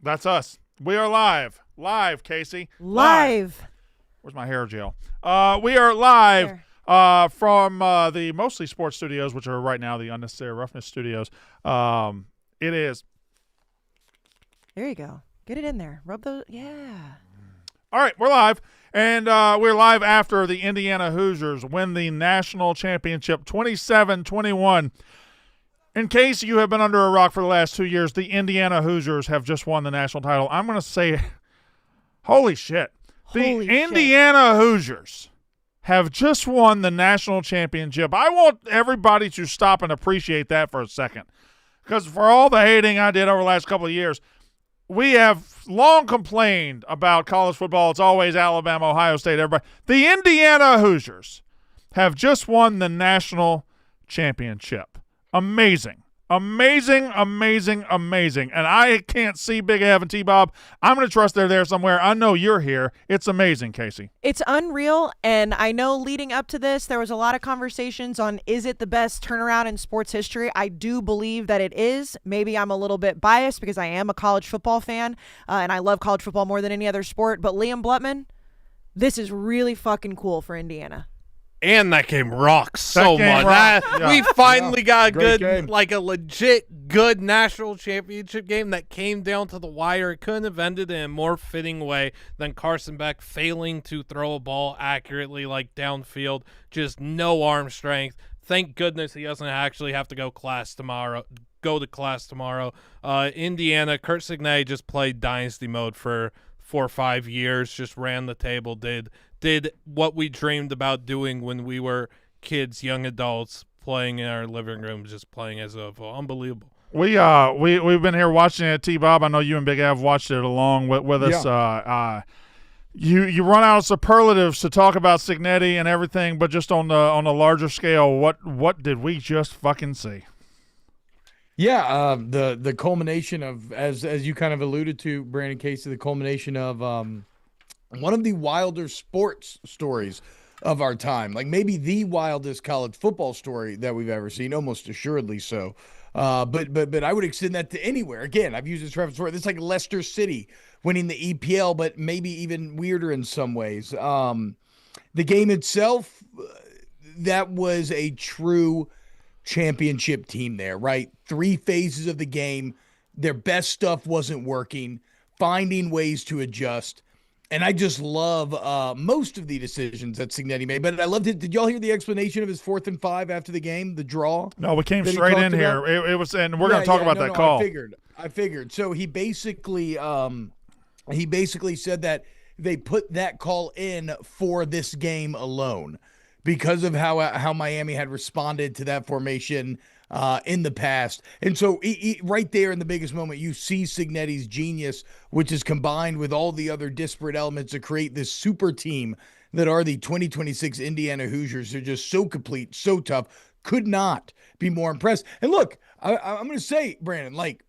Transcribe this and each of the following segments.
That's us. We are live. Live, Kayce. Live. Where's my hair gel? We are live from the Mostly Sports Studios, which are right now the Unnecessary Roughness Studios. It is. There you go. Get it in there. Rub those. Yeah. All right, we're live. And we're live after the Indiana Hoosiers win the national championship 27-21. In case you have been under a rock for the last 2 years, the Indiana Hoosiers have just won the national title. I'm going to say, holy shit. The Indiana Hoosiers have just won the national championship. I want everybody to stop and appreciate that for a second. Because for all the hating I did over the last couple of years, we have long complained about college football. It's always Alabama, Ohio State, everybody. The Indiana Hoosiers have just won the national championship. Amazing. Amazing, amazing, amazing. And I can't see Big Ev and T-Bob. I'm going to trust they're there somewhere. I know you're here. It's amazing, Kayce. It's unreal, and I know leading up to this, there was a lot of conversations on, is it the best turnaround in sports history? I do believe that it is. Maybe I'm a little bit biased because I am a college football fan, and I love college football more than any other sport. But Liam Blutman, this is really fucking cool for Indiana. And that game rocks so much. We finally got a good game. Like a legit good national championship game that came down to the wire. It couldn't have ended in a more fitting way than Carson Beck failing to throw a ball accurately, like downfield, just no arm strength. Thank goodness he doesn't actually have to go to class tomorrow. Indiana, Kurt Signetti just played dynasty mode for 4 or 5 years, just ran the table, did what we dreamed about doing when we were kids, young adults, playing in our living rooms, just playing as a unbelievable. We've been here watching it, T-Bob. I know you and Big Av watched it along with us. Yeah. You run out of superlatives to talk about Signetti and everything, but just on a larger scale, what did we just fucking see? Yeah, the culmination of, as you kind of alluded to, Brandon Kayce, the culmination of one of the wilder sports stories of our time, like maybe the wildest college football story that we've ever seen, almost assuredly so. But I would extend that to anywhere. Again, I've used this reference before. It's like Leicester City winning the EPL, but maybe even weirder in some ways. The game itself, that was a true championship team there, right? 3 phases of the game. Their best stuff wasn't working, finding ways to adjust. And I just love most of the decisions that Signetti made. But I loved it. Did y'all hear the explanation of his 4th and 5 after the game, the draw? No, we came straight in here. It was, and we're going to talk about that call. I figured. So he basically said that they put that call in for this game alone because of how Miami had responded to that formation in the past. And so right there in the biggest moment, you see Signetti's genius, which is combined with all the other disparate elements to create this super team that are the 2026 Indiana Hoosiers. They're just so complete, so tough. Could not be more impressed. And look, I'm going to say, Brandon, like,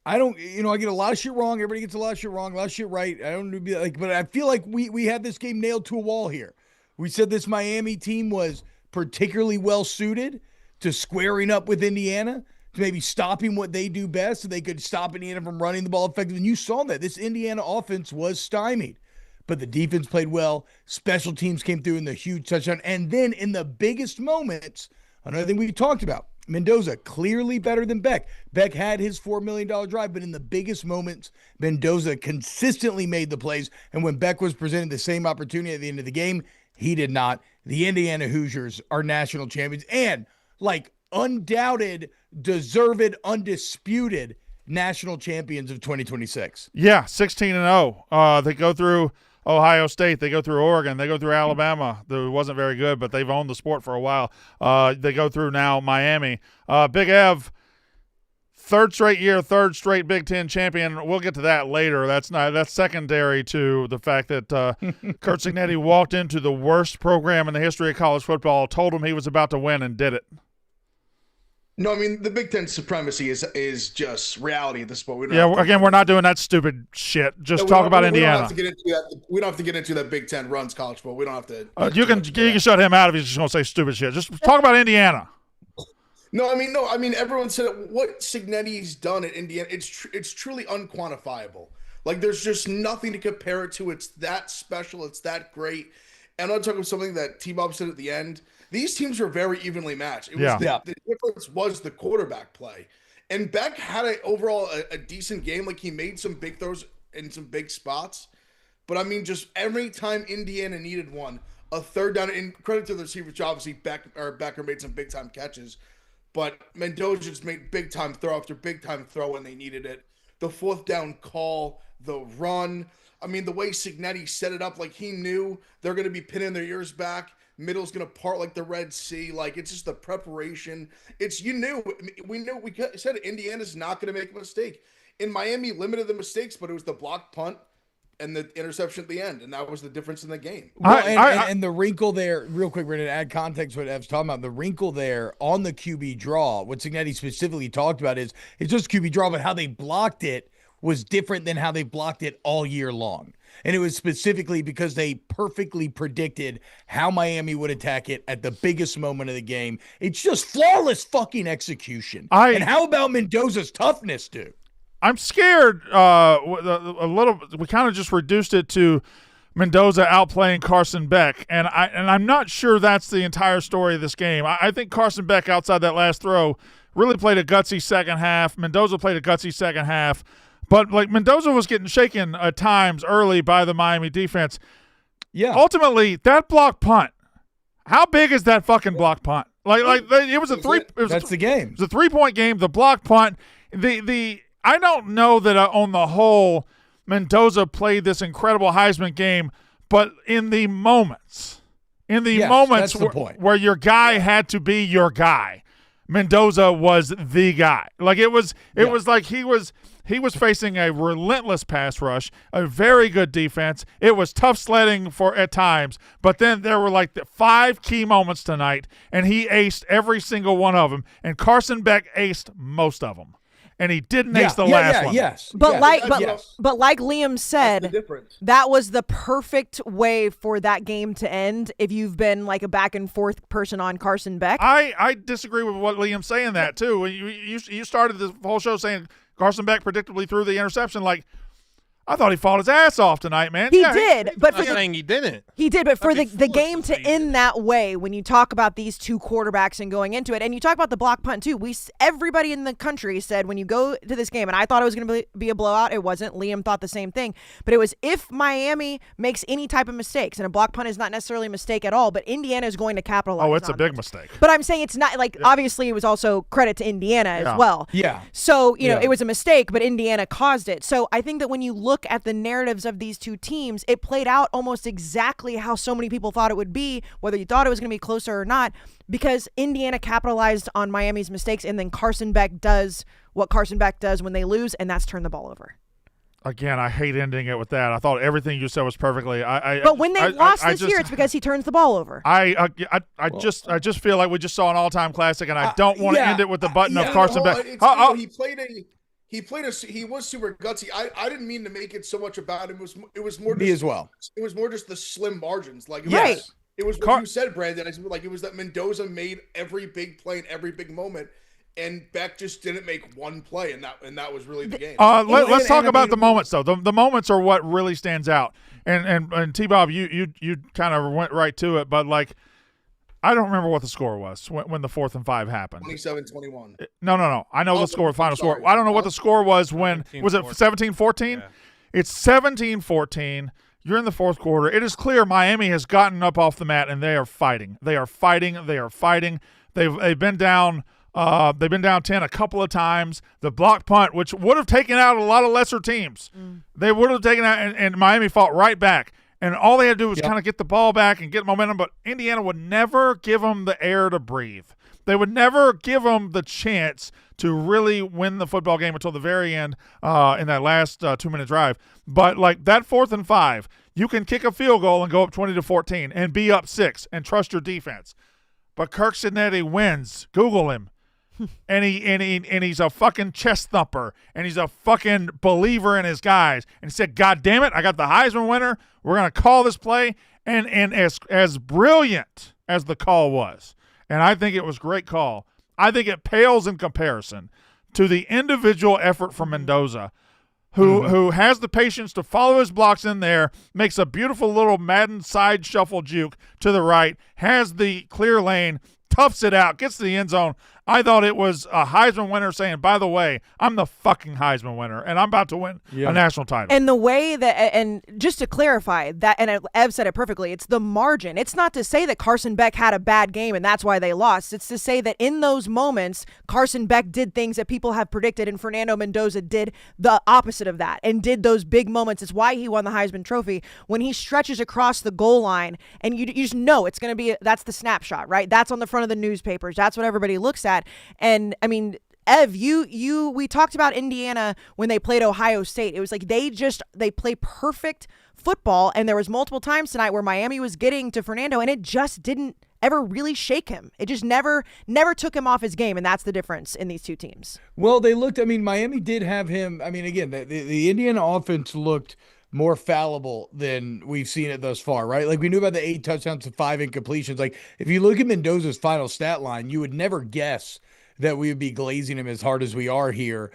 I don't, I get a lot of shit wrong. Everybody gets a lot of shit wrong, a lot of shit right. I don't be like, but I feel like we had this game nailed to a wall here. We said this Miami team was particularly well suited to squaring up with Indiana, to maybe stopping what they do best so they could stop Indiana from running the ball effectively. And you saw that. This Indiana offense was stymied. But the defense played well. Special teams came through in the huge touchdown. And then in the biggest moments, another thing we talked about, Mendoza clearly better than Beck. Beck had his $4 million drive, but in the biggest moments, Mendoza consistently made the plays. And when Beck was presented the same opportunity at the end of the game, he did not. The Indiana Hoosiers are national champions and, like, undoubted, deserved, undisputed national champions of 2026. Yeah, 16-0. They go through Ohio State. They go through Oregon. They go through Alabama. It wasn't very good, but they've owned the sport for a while. They go through now Miami. Big Ev, third straight Big Ten champion. We'll get to that later. That's secondary to the fact that Kurt Signetti walked into the worst program in the history of college football, told him he was about to win, and did it. No, I mean, the Big Ten supremacy is just reality at this point. We're not doing that stupid shit. Just talk about Indiana. We don't have to get into that. We don't have to get into that Big Ten runs college football. We don't have to. You can shut him out if he's just going to say stupid shit. Just talk about Indiana. No, I mean, everyone said it, what Signetti's done at Indiana. It's truly unquantifiable. Like, there's just nothing to compare it to. It's that special. It's that great. And I'm talking about something that T-Bob said at the end. These teams were very evenly matched. It was the difference was the quarterback play. And Beck had overall a decent game. Like, he made some big throws in some big spots. But I mean, just every time Indiana needed one, a third down. And credit to the receivers, which obviously Becker made some big time catches. But Mendoza just made big time throw after big time throw when they needed it. The fourth down call, the run. I mean, the way Signetti set it up, like he knew they're going to be pinning their ears back. Middle's going to part like the Red Sea. Like, it's just the preparation. We said Indiana's not going to make a mistake. In Miami, limited the mistakes, but it was the block punt and the interception at the end, and that was the difference in the game. Well, and the wrinkle there, real quick, we're going to add context to what Ev's talking about. The wrinkle there on the QB draw, what Signetti specifically talked about is it's just QB draw, but how they blocked it was different than how they blocked it all year long. And it was specifically because they perfectly predicted how Miami would attack it at the biggest moment of the game. It's just flawless fucking execution. And how about Mendoza's toughness, dude? I'm scared a little. We kind of just reduced it to Mendoza outplaying Carson Beck, and I'm not sure that's the entire story of this game. I think Carson Beck, outside that last throw, really played a gutsy second half. Mendoza played a gutsy second half. But, like, Mendoza was getting shaken at times early by the Miami defense. Yeah. Ultimately, that block punt, how big is that fucking block punt? It was a three. That's the game. It was a 3-point game. The block punt. I don't know that on the whole Mendoza played this incredible Heisman game, but in the moments where your guy had to be your guy, Mendoza was the guy. Like, it was like he was facing a relentless pass rush, a very good defense. It was tough sledding at times, but then there were like the 5 key moments tonight, and he aced every single one of them, and Carson Beck aced most of them. And he didn't ace the last one. Yes. But like Liam said, that was the perfect way for that game to end if you've been like a back and forth person on Carson Beck. I disagree with what Liam's saying that too. You started the whole show saying Carson Beck predictably threw the interception. Like, I thought he fought his ass off tonight, man. He did, but I'm saying he didn't. He did, but for the game to end that way, when you talk about these two quarterbacks and going into it, and you talk about the block punt too, everybody in the country said when you go to this game, and I thought it was going to be a blowout. It wasn't. Liam thought the same thing, but it was if Miami makes any type of mistakes, and a block punt is not necessarily a mistake at all, but Indiana is going to capitalize. Oh, it's on a big it. mistake. But I'm saying it's not like obviously it was also credit to Indiana as well. Yeah. So it was a mistake, but Indiana caused it. So I think that when you look at the narrative of these two teams, it played out almost exactly how so many people thought it would be, whether you thought it was going to be closer or not, because Indiana capitalized on Miami's mistakes, and then Carson Beck does what Carson Beck does when they lose, and that's turn the ball over. Again, I hate ending it with that. I thought everything you said was perfectly. But when they lost this year, it's because he turns the ball over. I just feel like we just saw an all-time classic, and I don't want to end it with the button of Carson Beck. He was super gutsy. I didn't mean to make it so much about him. It was more. Me as well. It was more just the slim margins. Like, it was what you said, Brandon. It was that Mendoza made every big play in every big moment, and Beck just didn't make one play, and that was really the game. Let's talk about the moments, though. The moments are what really stands out. And T-Bob, you kind of went right to it, but like, I don't remember what the score was when the 4th and 5 happened. 27-21. No. I know the final score. I don't know what the score was when – was it 17-14? Yeah. It's 17-14. You're in the fourth quarter. It is clear Miami has gotten up off the mat, and they are fighting. They've been down 10 a couple of times. The block punt, which would have taken out a lot of lesser teams. They would have taken out – and Miami fought right back. And all they had to do was kind of get the ball back and get momentum, but Indiana would never give them the air to breathe. They would never give them the chance to really win the football game until the very end in that last 2-minute drive. But, like, that 4th and 5, you can kick a field goal and go up 20-14 and be up 6 and trust your defense. But Kirk Signetti wins. Google him. And he's a fucking chest thumper, and he's a fucking believer in his guys. And he said, God damn it, I got the Heisman winner. We're going to call this play. And as brilliant as the call was, and I think it was a great call, I think it pales in comparison to the individual effort from Mendoza, who has the patience to follow his blocks in there, makes a beautiful little Madden side shuffle juke to the right, has the clear lane, toughs it out, gets to the end zone. I thought it was a Heisman winner saying, by the way, I'm the fucking Heisman winner, and I'm about to win a national title. And the way that, and just to clarify that, and Ev said it perfectly, it's the margin. It's not to say that Carson Beck had a bad game and that's why they lost. It's to say that in those moments, Carson Beck did things that people have predicted, and Fernando Mendoza did the opposite of that and did those big moments. It's why he won the Heisman Trophy. When he stretches across the goal line, and you just know it's going to be, that's the snapshot, right? That's on the front of the newspapers. That's what everybody looks at. And I mean, Ev, we talked about Indiana when they played Ohio State. It was like they play perfect football, and there was multiple times tonight where Miami was getting to Fernando, and it just didn't ever really shake him. It just never took him off his game, and that's the difference in these two teams. Well, they looked, I mean, Miami did have him. I mean, again, the Indiana offense looked more fallible than we've seen it thus far, right? Like, we knew about the 8 touchdowns to 5 incompletions. Like, if you look at Mendoza's final stat line, you would never guess that we would be glazing him as hard as we are here,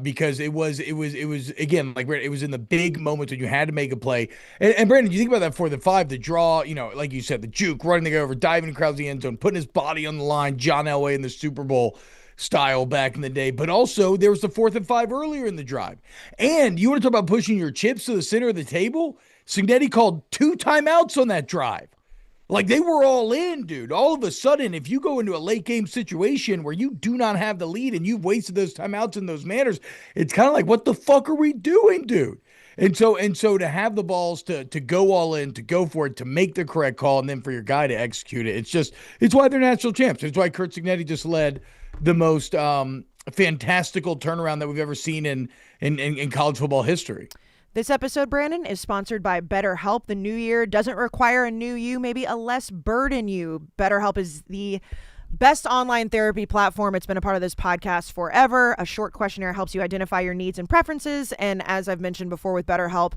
because it was again, like, it was in the big moments when you had to make a play. And Brandon, you think about that 4th and 5, the draw, you know, like you said, the juke, running the guy over, diving across the end zone, putting his body on the line, John Elway in the Super Bowl style back in the day. But also there was the 4th and 5 earlier in the drive. And you want to talk about pushing your chips to the center of the table? Signetti called 2 timeouts on that drive. Like, they were all in, dude. All of a sudden, if you go into a late game situation where you do not have the lead and you've wasted those timeouts in those manners, it's kind of like, what the fuck are we doing, dude? And so to have the balls to go all in, to go for it, to make the correct call, and then for your guy to execute it, it's why they're national champs. It's why Curt Signetti just led the most fantastical turnaround that we've ever seen in college football history. This episode, Brandon, is sponsored by BetterHelp. The new year doesn't require a new you, maybe a less burden you. BetterHelp is the best online therapy platform. It's been a part of this podcast forever. A short questionnaire helps you identify your needs and preferences. And as I've mentioned before with BetterHelp,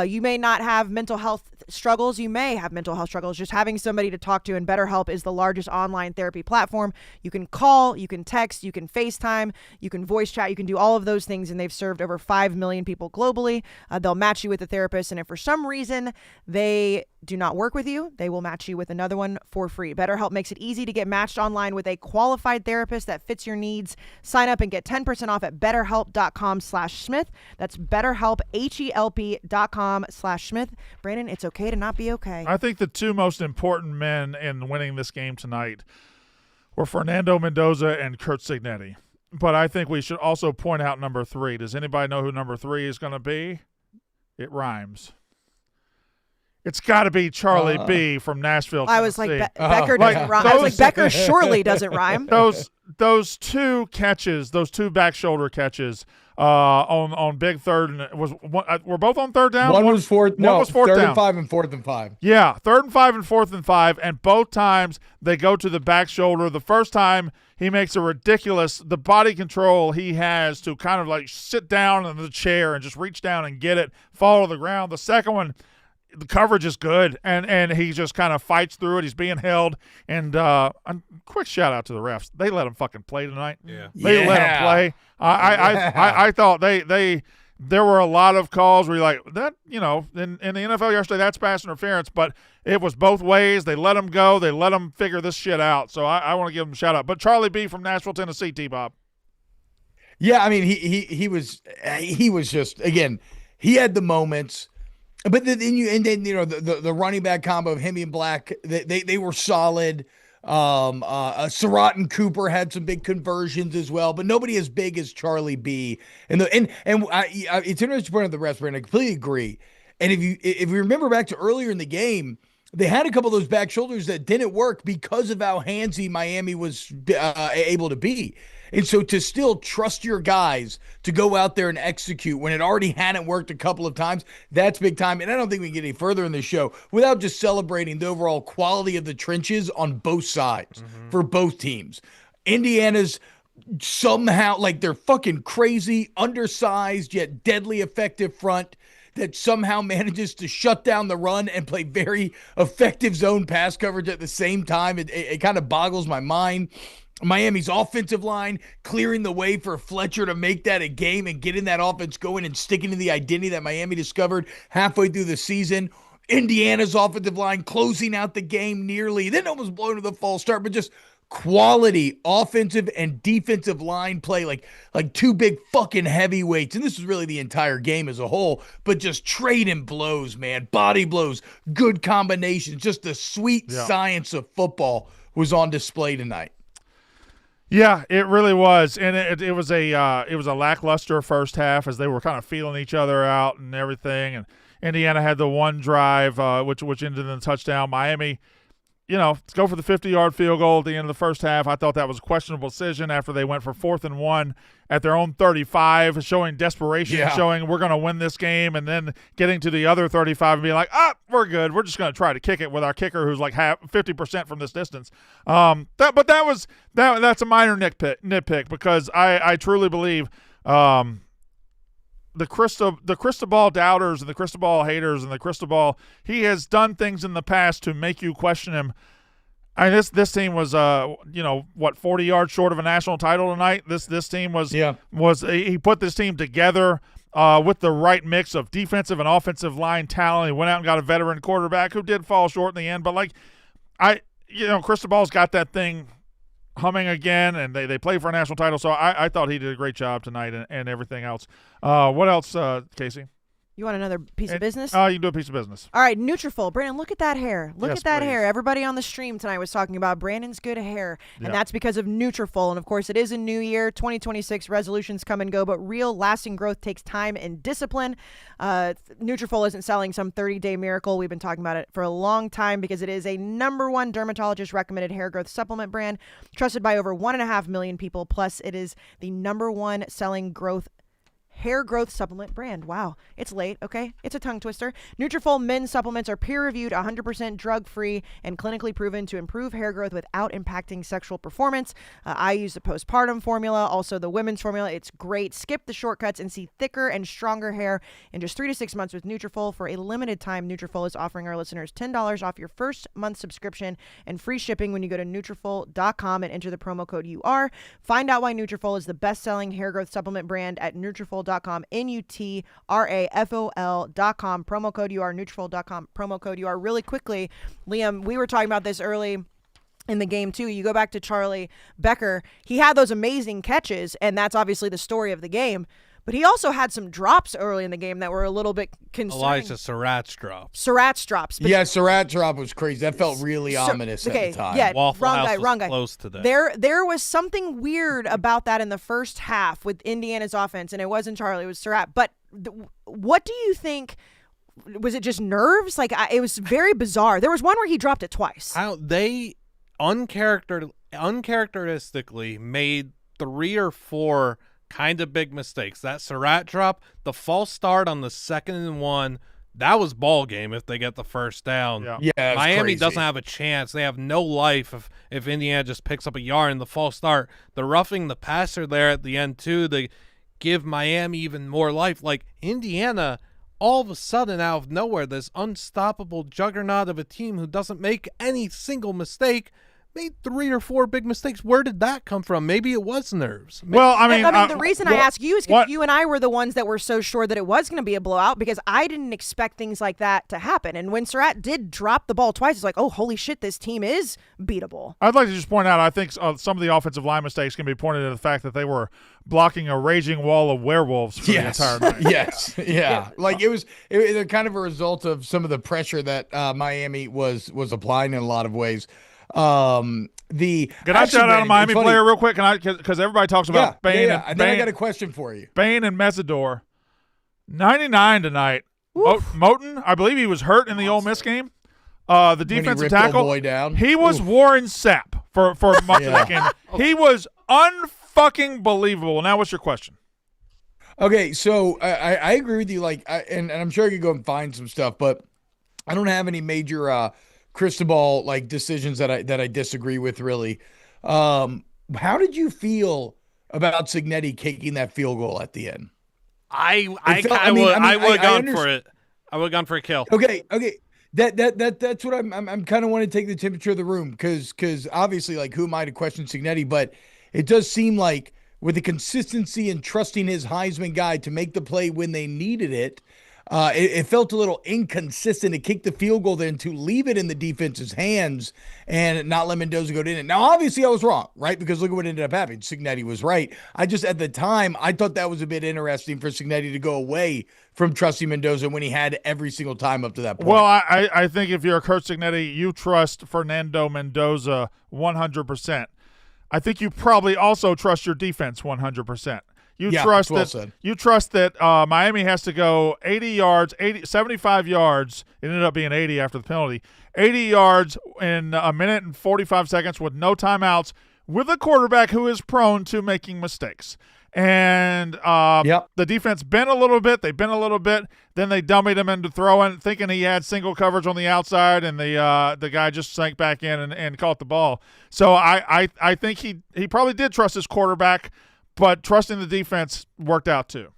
you may not have mental health struggles. You may have mental health struggles. Just having somebody to talk to, and BetterHelp is the largest online therapy platform. You can call, you can text, you can FaceTime, you can voice chat, you can do all of those things. And they've served over 5 million people globally. They'll match you with a therapist. And if for some reason they do not work with you, they will match you with another one for free. BetterHelp makes it easy to get matched online with a qualified therapist that fits your needs. Sign up and get 10% off at betterhelp.com/Smith. That's BetterHelp, HELP.com/Smith. Brandon, it's okay to not be okay. I think the 2 most important men in winning this game tonight were Fernando Mendoza and Curt Signetti. But I think we should also point out number 3. Does anybody know who number 3 is going to be? It rhymes. It's got to be Charlie B from Nashville, Tennessee. I was like, Becker doesn't rhyme. I was like, Becker surely doesn't rhyme. Those 2 catches, those 2 back shoulder catches on big third, and were both on third down? One was fourth. No, was fourth third down. and 5 and 4th and 5. Yeah, 3rd and 5 and 4th and 5, and both times they go to the back shoulder. The first time he makes the body control he has to kind of like sit down in the chair and just reach down and get it, fall to the ground. The second one, the coverage is good, and he just kind of fights through it. He's being held, and quick shout out to the refs. They let him fucking play tonight. Yeah, they let him play. I thought there were a lot of calls where you're like, that, you know, in the NFL yesterday, that's pass interference, but it was both ways. They let him go. They let him figure this shit out. So I want to give him a shout out. But Charlie B from Nashville, Tennessee, T-Bob. Yeah, I mean, he was just, again, he had the moments. But then the running back combo of him and Black, they were solid. Surratt and Cooper had some big conversions as well, but nobody as big as Charlie B. It's interesting to point out the rest, Brandon. I completely agree. And if you remember back to earlier in the game, they had a couple of those back shoulders that didn't work because of how handsy Miami was able to be. And so to still trust your guys to go out there and execute when it already hadn't worked a couple of times, that's big time. And I don't think we can get any further in the show without just celebrating the overall quality of the trenches on both sides for both teams. Indiana's somehow, like, they're fucking crazy, undersized, yet deadly effective front that somehow manages to shut down the run and play very effective zone pass coverage at the same time. It kind of boggles my mind. Miami's offensive line clearing the way for Fletcher to make that a game and getting that offense going and sticking to the identity that Miami discovered halfway through the season. Indiana's offensive line closing out the game nearly, then almost blown to the false start, but just quality offensive and defensive line play, like two big fucking heavyweights. And this is really the entire game as a whole, but just trading blows, man. Body blows, good combinations, just the sweet science of football was on display tonight. Yeah, it really was, and it was a lackluster first half as they were kind of feeling each other out and everything. And Indiana had the one drive which ended in a touchdown. Miami, let's go for the 50-yard field goal at the end of the first half. I thought that was a questionable decision after they went for 4th and 1 at their own 35, showing desperation, showing we're going to win this game, and then getting to the other 35 and being like, we're good. We're just going to try to kick it with our kicker who's like 50% from this distance. That's a minor nitpick because I truly believe the crystal ball doubters and the crystal ball haters and the crystal ball, he has done things in the past to make you question him. This team was 40 yards short of a national title tonight. This team was he put this team together with the right mix of defensive and offensive line talent. He went out and got a veteran quarterback who did fall short in the end, but crystal ball's got that thing humming again, and they play for a national title. So I thought he did a great job tonight and everything else. What else, Kayce? You want another piece of business? You can do a piece of business. All right, Nutrafol. Brandon, look at that hair. Look Yes, at that please. hair. Everybody on the stream tonight was talking about Brandon's good hair, and that's because of Nutrafol. And, of course, it is a new year. 2026 resolutions come and go, but real lasting growth takes time and discipline. Nutrafol isn't selling some 30-day miracle. We've been talking about it for a long time because it is a #1 dermatologist-recommended hair growth supplement brand trusted by over 1.5 million people. Plus, it is the #1 selling hair growth supplement brand. Wow. It's late, okay? It's a tongue twister. Nutrafol men's supplements are peer-reviewed, 100% drug-free, and clinically proven to improve hair growth without impacting sexual performance. I use the postpartum formula, also the women's formula. It's great. Skip the shortcuts and see thicker and stronger hair in just 3 to 6 months with Nutrafol. For a limited time, Nutrafol is offering our listeners $10 off your first month subscription and free shipping when you go to Nutrafol.com and enter the promo code UR. Find out why Nutrafol is the best-selling hair growth supplement brand at Nutrafol.com, Nutrafol.com, promo code UR, Nutrafol.com, promo code UR. Really quickly, Liam, we were talking about this early in the game too. You go back to Charlie Becker. He had those amazing catches, and that's obviously the story of the game. But he also had some drops early in the game that were a little bit concerning. Elijah Surratt's drops. Surratt's drops. Surratt's drop was crazy. That felt really ominous at the time. Yeah, Waffle wrong House guy, was wrong guy. close to that. There was something weird about that in the first half with Indiana's offense, and it wasn't Charlie, it was Surratt. But what do you think? Was it just nerves? It was very bizarre. There was one where he dropped it twice. They uncharacteristically made 3 or 4 kind of big mistakes. That Surratt drop, the false start on the 2nd and 1, that was ball game if they get the first down. Yeah, Miami doesn't have a chance. They have no life if Indiana just picks up a yard in the false start. The roughing the passer there at the end too, to give Miami even more life. Like Indiana, all of a sudden out of nowhere, this unstoppable juggernaut of a team who doesn't make any single mistake, made 3 or 4 big mistakes. Where did that come from? Maybe it was nerves. Well, I mean, the reason I ask you is because you and I were the ones that were so sure that it was going to be a blowout because I didn't expect things like that to happen. And when Surratt did drop the ball twice, it's like, oh, holy shit, this team is beatable. I'd like to just point out, I think some of the offensive line mistakes can be pointed to the fact that they were blocking a raging wall of werewolves for the entire night. Yes. Yeah. Like it was kind of a result of some of the pressure that Miami was applying in a lot of ways. Can I shout out a Miami player real quick? Because everybody talks about Bain. Yeah. And then I got a question for you. Bain and Mesidor, 99 tonight. Moten, I believe he was hurt in the Ole Miss game. The defensive tackle, he was Warren Sapp for much of that game. He was unfucking believable. Now, what's your question? Okay, so I agree with you. And I'm sure I could go and find some stuff, but I don't have any major crystal ball decisions that I disagree with really. How did you feel about Signetti kicking that field goal at the end? I would have gone for it. I would have gone for a kill. Okay. That's what I'm kind of want to take the temperature of the room because obviously, like, who am I to question Signetti? But it does seem like with the consistency and trusting his Heisman guy to make the play when they needed it, it felt a little inconsistent to kick the field goal, then to leave it in the defense's hands and not let Mendoza go in it. Now, obviously, I was wrong, right? Because look at what ended up happening. Signetti was right. I just, at the time, I thought that was a bit interesting for Signetti to go away from trusting Mendoza when he had every single time up to that point. Well, I think if you're Kurt Signetti, you trust Fernando Mendoza 100%. I think you probably also trust your defense 100%. You trust that Miami has to go 80 yards, 75 yards. It ended up being 80 after the penalty. 80 yards in a minute and 45 seconds with no timeouts, with a quarterback who is prone to making mistakes. And the defense bent a little bit. They bent a little bit. Then they dummied him into throwing, thinking he had single coverage on the outside, and the guy just sank back in and caught the ball. So I think he probably did trust his quarterback, but trusting the defense worked out too.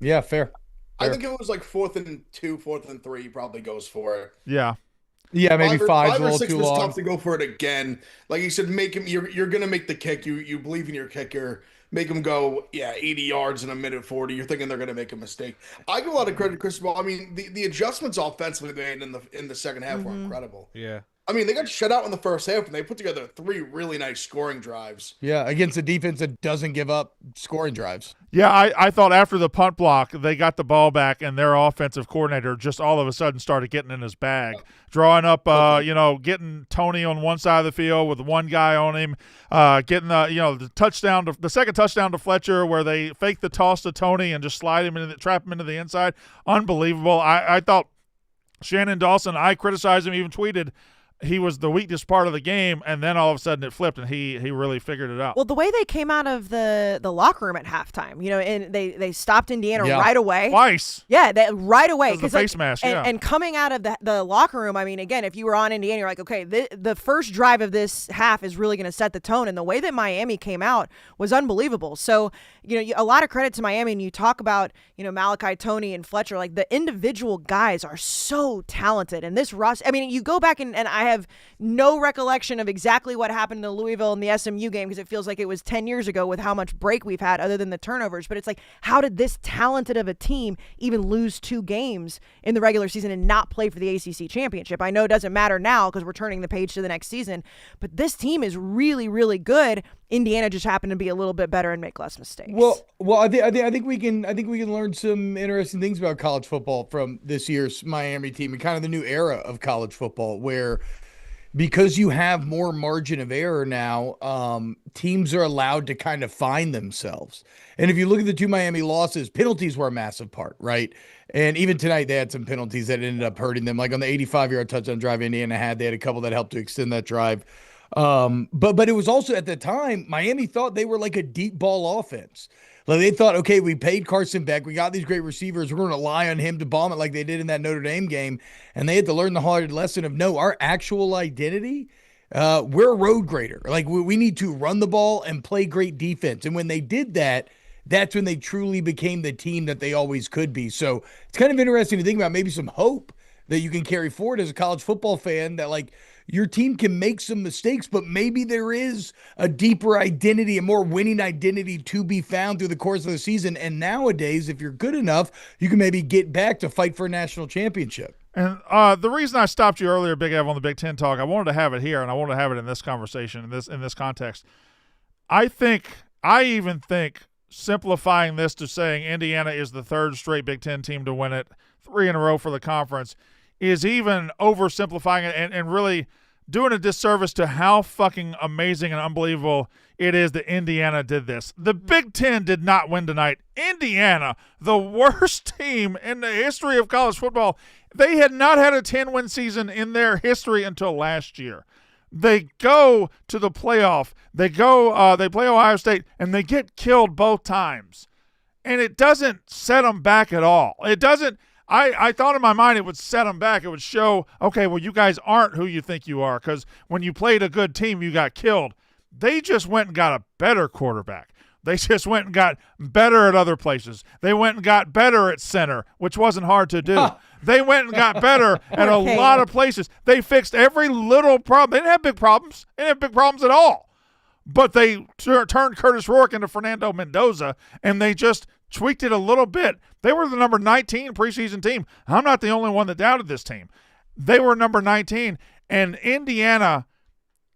Yeah, fair. I think if it was like 4th and 2, 4th and 3, he probably goes for it. Yeah. Yeah, maybe 5 or a little 6 too was long. tough to go for it again. Like you said, make him. You're gonna make the kick. You believe in your kicker. Make him go 80 yards in a minute 40. You're thinking they're gonna make a mistake. I give a lot of credit to Chris Ball. I mean, the adjustments offensively they made in the second half were incredible. Yeah. I mean, they got shut out in the first half, and they put together 3 really nice scoring drives. Yeah, against a defense that doesn't give up scoring drives. Yeah, I thought after the punt block, they got the ball back, and their offensive coordinator just all of a sudden started getting in his bag, drawing up, getting Tony on one side of the field with one guy on him, getting the touchdown, the second touchdown to Fletcher where they fake the toss to Tony and just slide him trap him into the inside. Unbelievable. I thought Shannon Dawson, I criticized him, even tweeted, he was the weakest part of the game, and then all of a sudden it flipped, and he really figured it out. Well, the way they came out of the locker room at halftime, and they stopped Indiana right away. Twice. Yeah, right away. The face mask, and coming out of the locker room, I mean, again, if you were on Indiana, you're like, okay, the first drive of this half is really going to set the tone, and the way that Miami came out was unbelievable. So, a lot of credit to Miami, and you talk about, Malachi, Tony, and Fletcher, like the individual guys are so talented, and this roster, I mean, you go back and I have no recollection of exactly what happened to Louisville in the SMU game because it feels like it was 10 years ago with how much break we've had other than the turnovers. But it's like, how did this talented of a team even lose 2 games in the regular season and not play for the ACC championship? I know it doesn't matter now because we're turning the page to the next season, but this team is really, really good. Indiana just happened to be a little bit better and make less mistakes. Well, I think we can learn some interesting things about college football from this year's Miami team and kind of the new era of college football, where because you have more margin of error now, teams are allowed to kind of find themselves. And if you look at the 2 Miami losses, penalties were a massive part, right? And even tonight, they had some penalties that ended up hurting them. Like on the 85-yard touchdown drive Indiana had, they had a couple that helped to extend that drive. But it was also at the time, Miami thought they were like a deep ball offense. Like they thought, okay, we paid Carson Beck. We got these great receivers. We're going to rely on him to bomb it like they did in that Notre Dame game. And they had to learn the hard lesson of, no, our actual identity, we're a road grader. Like we need to run the ball and play great defense. And when they did that, that's when they truly became the team that they always could be. So it's kind of interesting to think about maybe some hope that you can carry forward as a college football fan, that like your team can make some mistakes, but maybe there is a deeper identity, a more winning identity to be found through the course of the season. And nowadays, if you're good enough, you can maybe get back to fight for a national championship. And the reason I stopped you earlier, Big Ev, on the Big Ten talk, I wanted to have it here, and I wanted to have it in this conversation, in this context. I even think simplifying this to saying Indiana is the 3rd straight Big Ten team to win it, 3 in a row for the conference, is even oversimplifying it and really doing a disservice to how fucking amazing and unbelievable it is that Indiana did this. The Big Ten did not win tonight. Indiana, the worst team in the history of college football, they had not had a 10-win season in their history until last year. They go to the playoff. They play Ohio State, and they get killed both times. And it doesn't set them back at all. It doesn't. I thought in my mind it would set them back. It would show, okay, well, you guys aren't who you think you are, because when you played a good team, you got killed. They just went and got a better quarterback. They just went and got better at other places. They went and got better at center, which wasn't hard to do. They went and got better at a lot of places. They fixed every little problem. They didn't have big problems. They didn't have big problems at all. But they turned Curtis Rourke into Fernando Mendoza, and they just tweaked it a little bit. They were the number 19 preseason team. I'm not the only one that doubted this team. They were number 19, and Indiana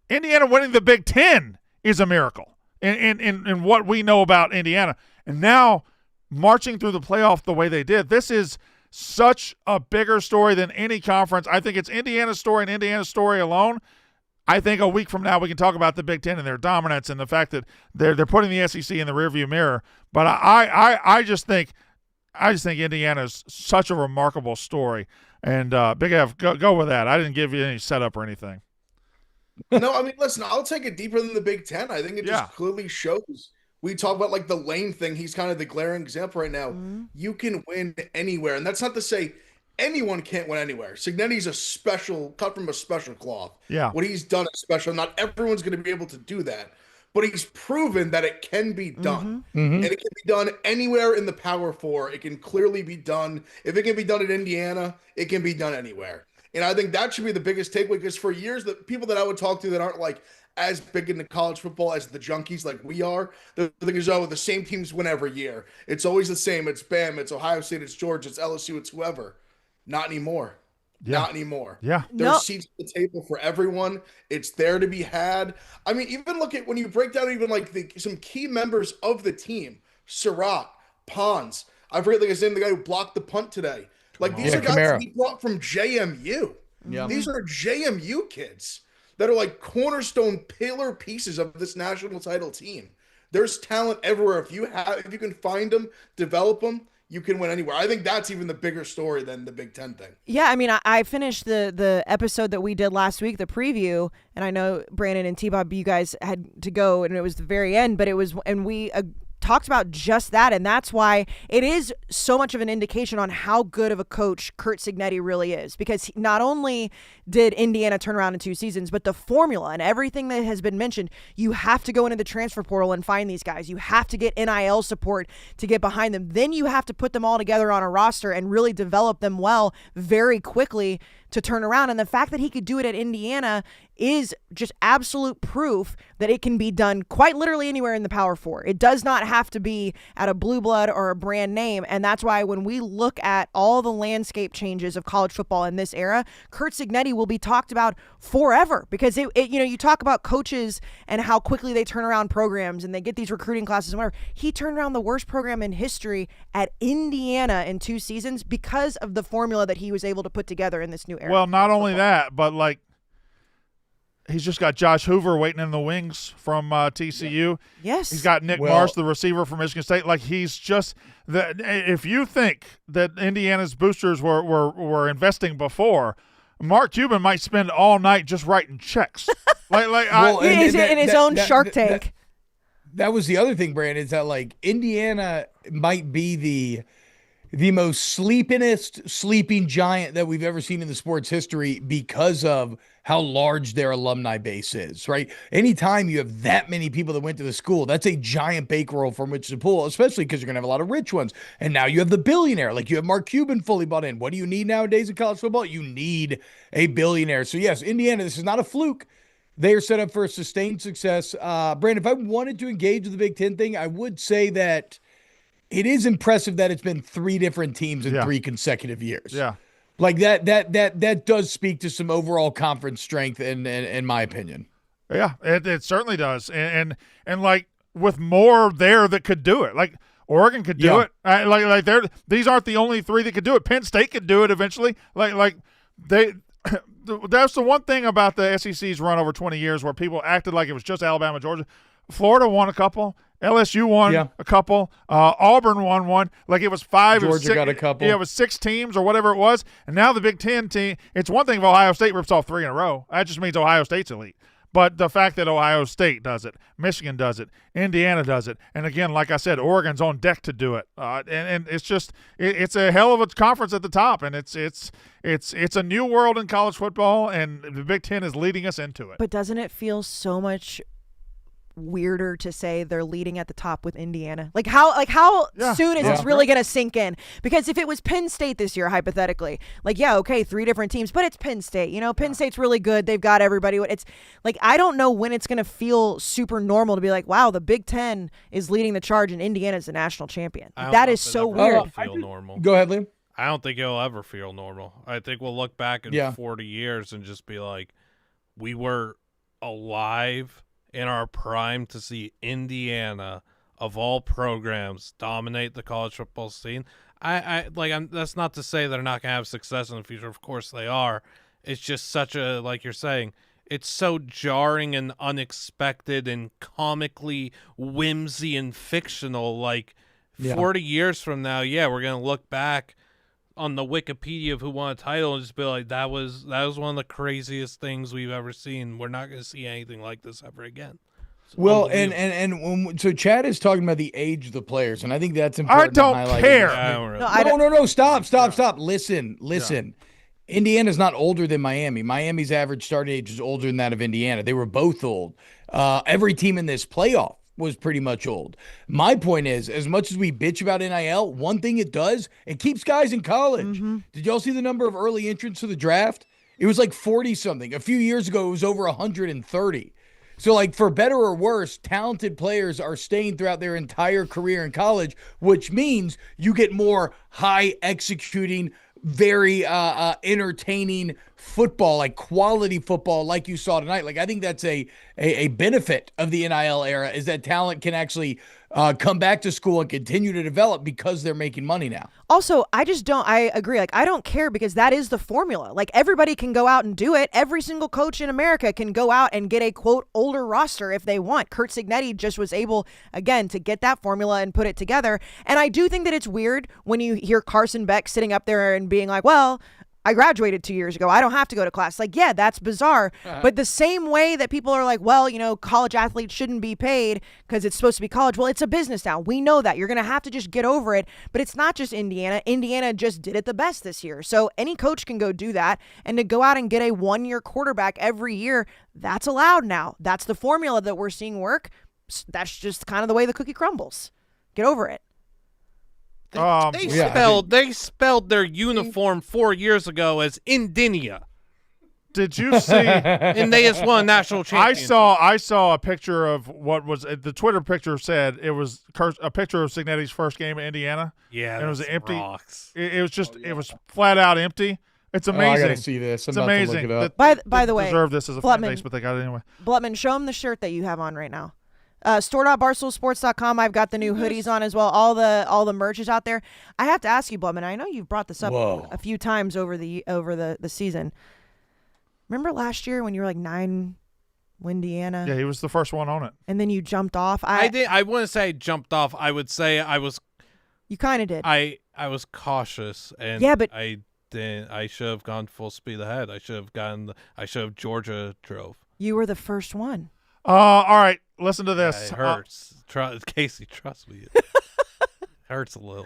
winning the Big Ten is a miracle in what we know about Indiana. And now marching through the playoff the way they did, this is such a bigger story than any conference. I think it's Indiana's story and Indiana's story alone. I think a week from now we can talk about the Big Ten and their dominance and the fact that they're putting the SEC in the rearview mirror. But I just think Indiana is such a remarkable story. And Big F, go with that. I didn't give you any setup or anything. No, I mean, listen, I'll take it deeper than the Big Ten. I think it just clearly shows. We talk about like the Lane thing. He's kind of the glaring example right now. Mm-hmm. You can win anywhere, and that's not to say anyone can't win anywhere. Signetti's cut from a special cloth. Yeah. What he's done is special. Not everyone's going to be able to do that, but he's proven that it can be done. Mm-hmm. Mm-hmm. And it can be done anywhere in the Power Four. It can clearly be done. If it can be done in Indiana, it can be done anywhere. And I think that should be the biggest takeaway, because for years, the people that I would talk to that aren't like as big into college football as the junkies like we are, the thing is, the same teams win every year. It's always the same. It's Bam, it's Ohio State, it's Georgia, it's LSU, it's whoever. Not anymore. Yeah. Not anymore. Yeah. There's seats at the table for everyone. It's there to be had. I mean, even look at when you break down even like some key members of the team, Surratt, Pons. I forget his name, the guy who blocked the punt today. Like these are guys that he brought from JMU. Yeah. These are JMU kids that are like cornerstone pillar pieces of this national title team. There's talent everywhere. If you can find them, develop them, you can win anywhere. I think that's even the bigger story than the Big Ten thing. Yeah, I mean, I finished the episode that we did last week, the preview, and I know Brandon and T-Bob, you guys had to go, and it was the very end, but it was, and we talked about just that, and that's why it is so much of an indication on how good of a coach Curt Signetti really is, because not only did Indiana turn around in 2 seasons, but the formula and everything that has been mentioned, you have to go into the transfer portal and find these guys. You have to get NIL support to get behind them. Then you have to put them all together on a roster and really develop them well very quickly to turn around. And the fact that he could do it at Indiana is just absolute proof that it can be done quite literally anywhere in the Power Four. It does not have to be at a blue blood or a brand name. And that's why when we look at all the landscape changes of college football in this era, Curt Signetti will be talked about forever, because you talk about coaches and how quickly they turn around programs and they get these recruiting classes and whatever. He turned around the worst program in history at Indiana in 2 seasons because of the formula that he was able to put together in this new era. Well, not only that, but like, he's just got Josh Hoover waiting in the wings from TCU. Yes. He's got Nick Marsh, the receiver from Michigan State. Like, he's just – if you think that Indiana's boosters were investing before, Mark Cuban might spend all night just writing checks. in his own Shark Tank. That was the other thing, Brandon, is that, like, Indiana might be the most sleeping giant that we've ever seen in the sports history because of how large their alumni base is, right? Anytime you have that many people that went to the school, that's a giant bankroll from which to pull, especially because you're going to have a lot of rich ones. And now you have the billionaire, like you have Mark Cuban fully bought in. What do you need nowadays in college football? You need a billionaire. So yes, Indiana, this is not a fluke. They are set up for a sustained success. Brandon, if I wanted to engage with the Big Ten thing, I would say that it is impressive that it's been 3 different teams in 3 consecutive years. Yeah. Like that does speak to some overall conference strength in my opinion. Yeah, it certainly does. And like with more there that could do it. Like Oregon could do it. These aren't the only 3 that could do it. Penn State could do it eventually. That's the one thing about the SEC's run over 20 years where people acted like it was just Alabama, Georgia. Florida won a couple. LSU won a couple. Auburn won one. Like it was 5 Georgia or 6. Got a couple. Yeah, it was 6 teams or whatever it was. And now the Big Ten team, it's one thing if Ohio State rips off 3 in a row. That just means Ohio State's elite. But the fact that Ohio State does it, Michigan does it, Indiana does it, and again, like I said, Oregon's on deck to do it. And it's just it's a hell of a conference at the top, and it's a new world in college football, and the Big Ten is leading us into it. But doesn't it feel so much weirder to say they're leading at the top with Indiana? Like how soon is this really going to sink in? Because if it was Penn State this year, hypothetically, like, yeah, okay, 3 different teams, but it's Penn State. You know, Penn State's really good. They've got everybody. It's like, I don't know when it's going to feel super normal to be like, wow, the Big Ten is leading the charge and Indiana's the national champion. That is so weird. Feel normal. Go ahead, Liam. I don't think it'll ever feel normal. I think we'll look back in 40 years and just be like, we were alive in our prime to see Indiana, of all programs, dominate the college football scene. That's not to say they're not gonna have success in the future. Of course they are. It's just such a, like you're saying, it's so jarring and unexpected and comically whimsy and fictional. Like 40 years from now, we're gonna look back on the Wikipedia of who won a title and just be like, that was one of the craziest things we've ever seen. We're not going to see anything like this ever again. Well, so Chad is talking about the age of the players, and I think that's important. I don't care. No, stop. Listen. Indiana's not older than Miami. Miami's average start age is older than that of Indiana. They were both old. Every team in this playoff was pretty much old. My point is, as much as we bitch about NIL, one thing it does, it keeps guys in college. Mm-hmm. Did y'all see the number of early entrants to the draft? It was like 40-something. A few years ago, it was over 130. So, like, for better or worse, talented players are staying throughout their entire career in college, which means you get more high-executing, very entertaining football, like quality football, like you saw tonight. Like, I think that's a benefit of the NIL era, is that talent can actually come back to school and continue to develop because they're making money now. Also, I agree. Like, I don't care, because that is the formula. Like, everybody can go out and do it. Every single coach in America can go out and get a, quote, older roster if they want. Curt Signetti just was able, again, to get that formula and put it together. And I do think that it's weird when you hear Carson Beck sitting up there and being like, well, I graduated 2 years ago. I don't have to go to class. Like, yeah, that's bizarre. But the same way that people are like, well, you know, college athletes shouldn't be paid because it's supposed to be college. Well, it's a business now. We know that. You're going to have to just get over it. But it's not just Indiana. Indiana just did it the best this year. So any coach can go do that. And to go out and get a 1-year quarterback every year, that's allowed now. That's the formula that we're seeing work. That's just kind of the way the cookie crumbles. Get over it. They spelled their uniform 4 years ago as Indinia. Did you see? And they just won a national championship. I saw a picture of what was the Twitter picture said it was a picture of Signetti's first game in Indiana. Yeah, and it was empty. Rocks. It was just it was flat out empty. It's amazing. I gotta see this. It's amazing. By the way, deserve this as a fan base, but they got it anyway. Blutman, show them the shirt that you have on right now. Store.barstoolsports.com. I've got the new hoodies on as well. All the merch is out there. I have to ask you, Blutman, I know you've brought this up a few times over the season. Remember last year when you were like 9, Indiana? Yeah, he was the first one on it. And then you jumped off. I wouldn't say I jumped off. I would say I was. You kind of did. I was cautious, and yeah, but I should have gone full speed ahead. I should have Georgia drove. You were the first one. All right. Listen to this. Yeah, it hurts. Kayce, trust me. It hurts a little.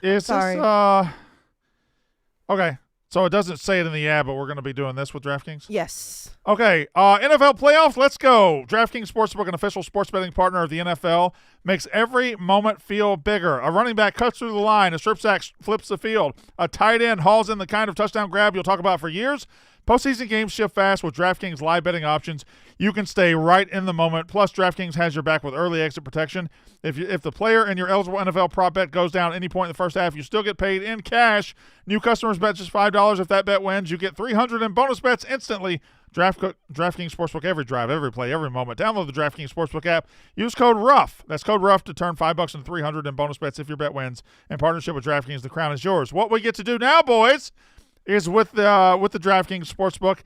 Okay. So it doesn't say it in the ad, but we're going to be doing this with DraftKings? Yes. Okay. NFL playoffs, let's go. DraftKings Sportsbook, an official sports betting partner of the NFL, makes every moment feel bigger. A running back cuts through the line. A strip sack flips the field. A tight end hauls in the kind of touchdown grab you'll talk about for years. Postseason games shift fast with DraftKings live betting options. You can stay right in the moment. Plus, DraftKings has your back with early exit protection. If the player in your eligible NFL prop bet goes down at any point in the first half, you still get paid in cash. New customers bet just $5. If that bet wins, you get $300 in bonus bets instantly. DraftKings Sportsbook, every drive, every play, every moment. Download the DraftKings Sportsbook app. Use code RUFF. That's code RUFF to turn $5 into $300 in bonus bets if your bet wins. In partnership with DraftKings, the crown is yours. What we get to do now, boys, is with the DraftKings Sportsbook,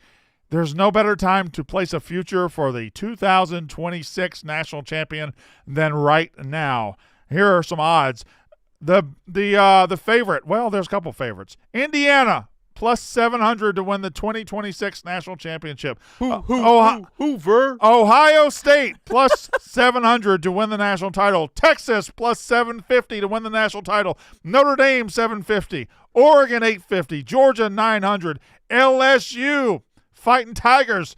there's no better time to place a future for the 2026 national champion than right now. Here are some odds. The favorite, well, there's a couple favorites. Indiana, plus 700 to win the 2026 national championship. Hoover. Ohio State, plus 700 to win the national title. Texas, plus 750 to win the national title. Notre Dame, 750. Oregon, 850. Georgia, 900. LSU, Fighting Tigers,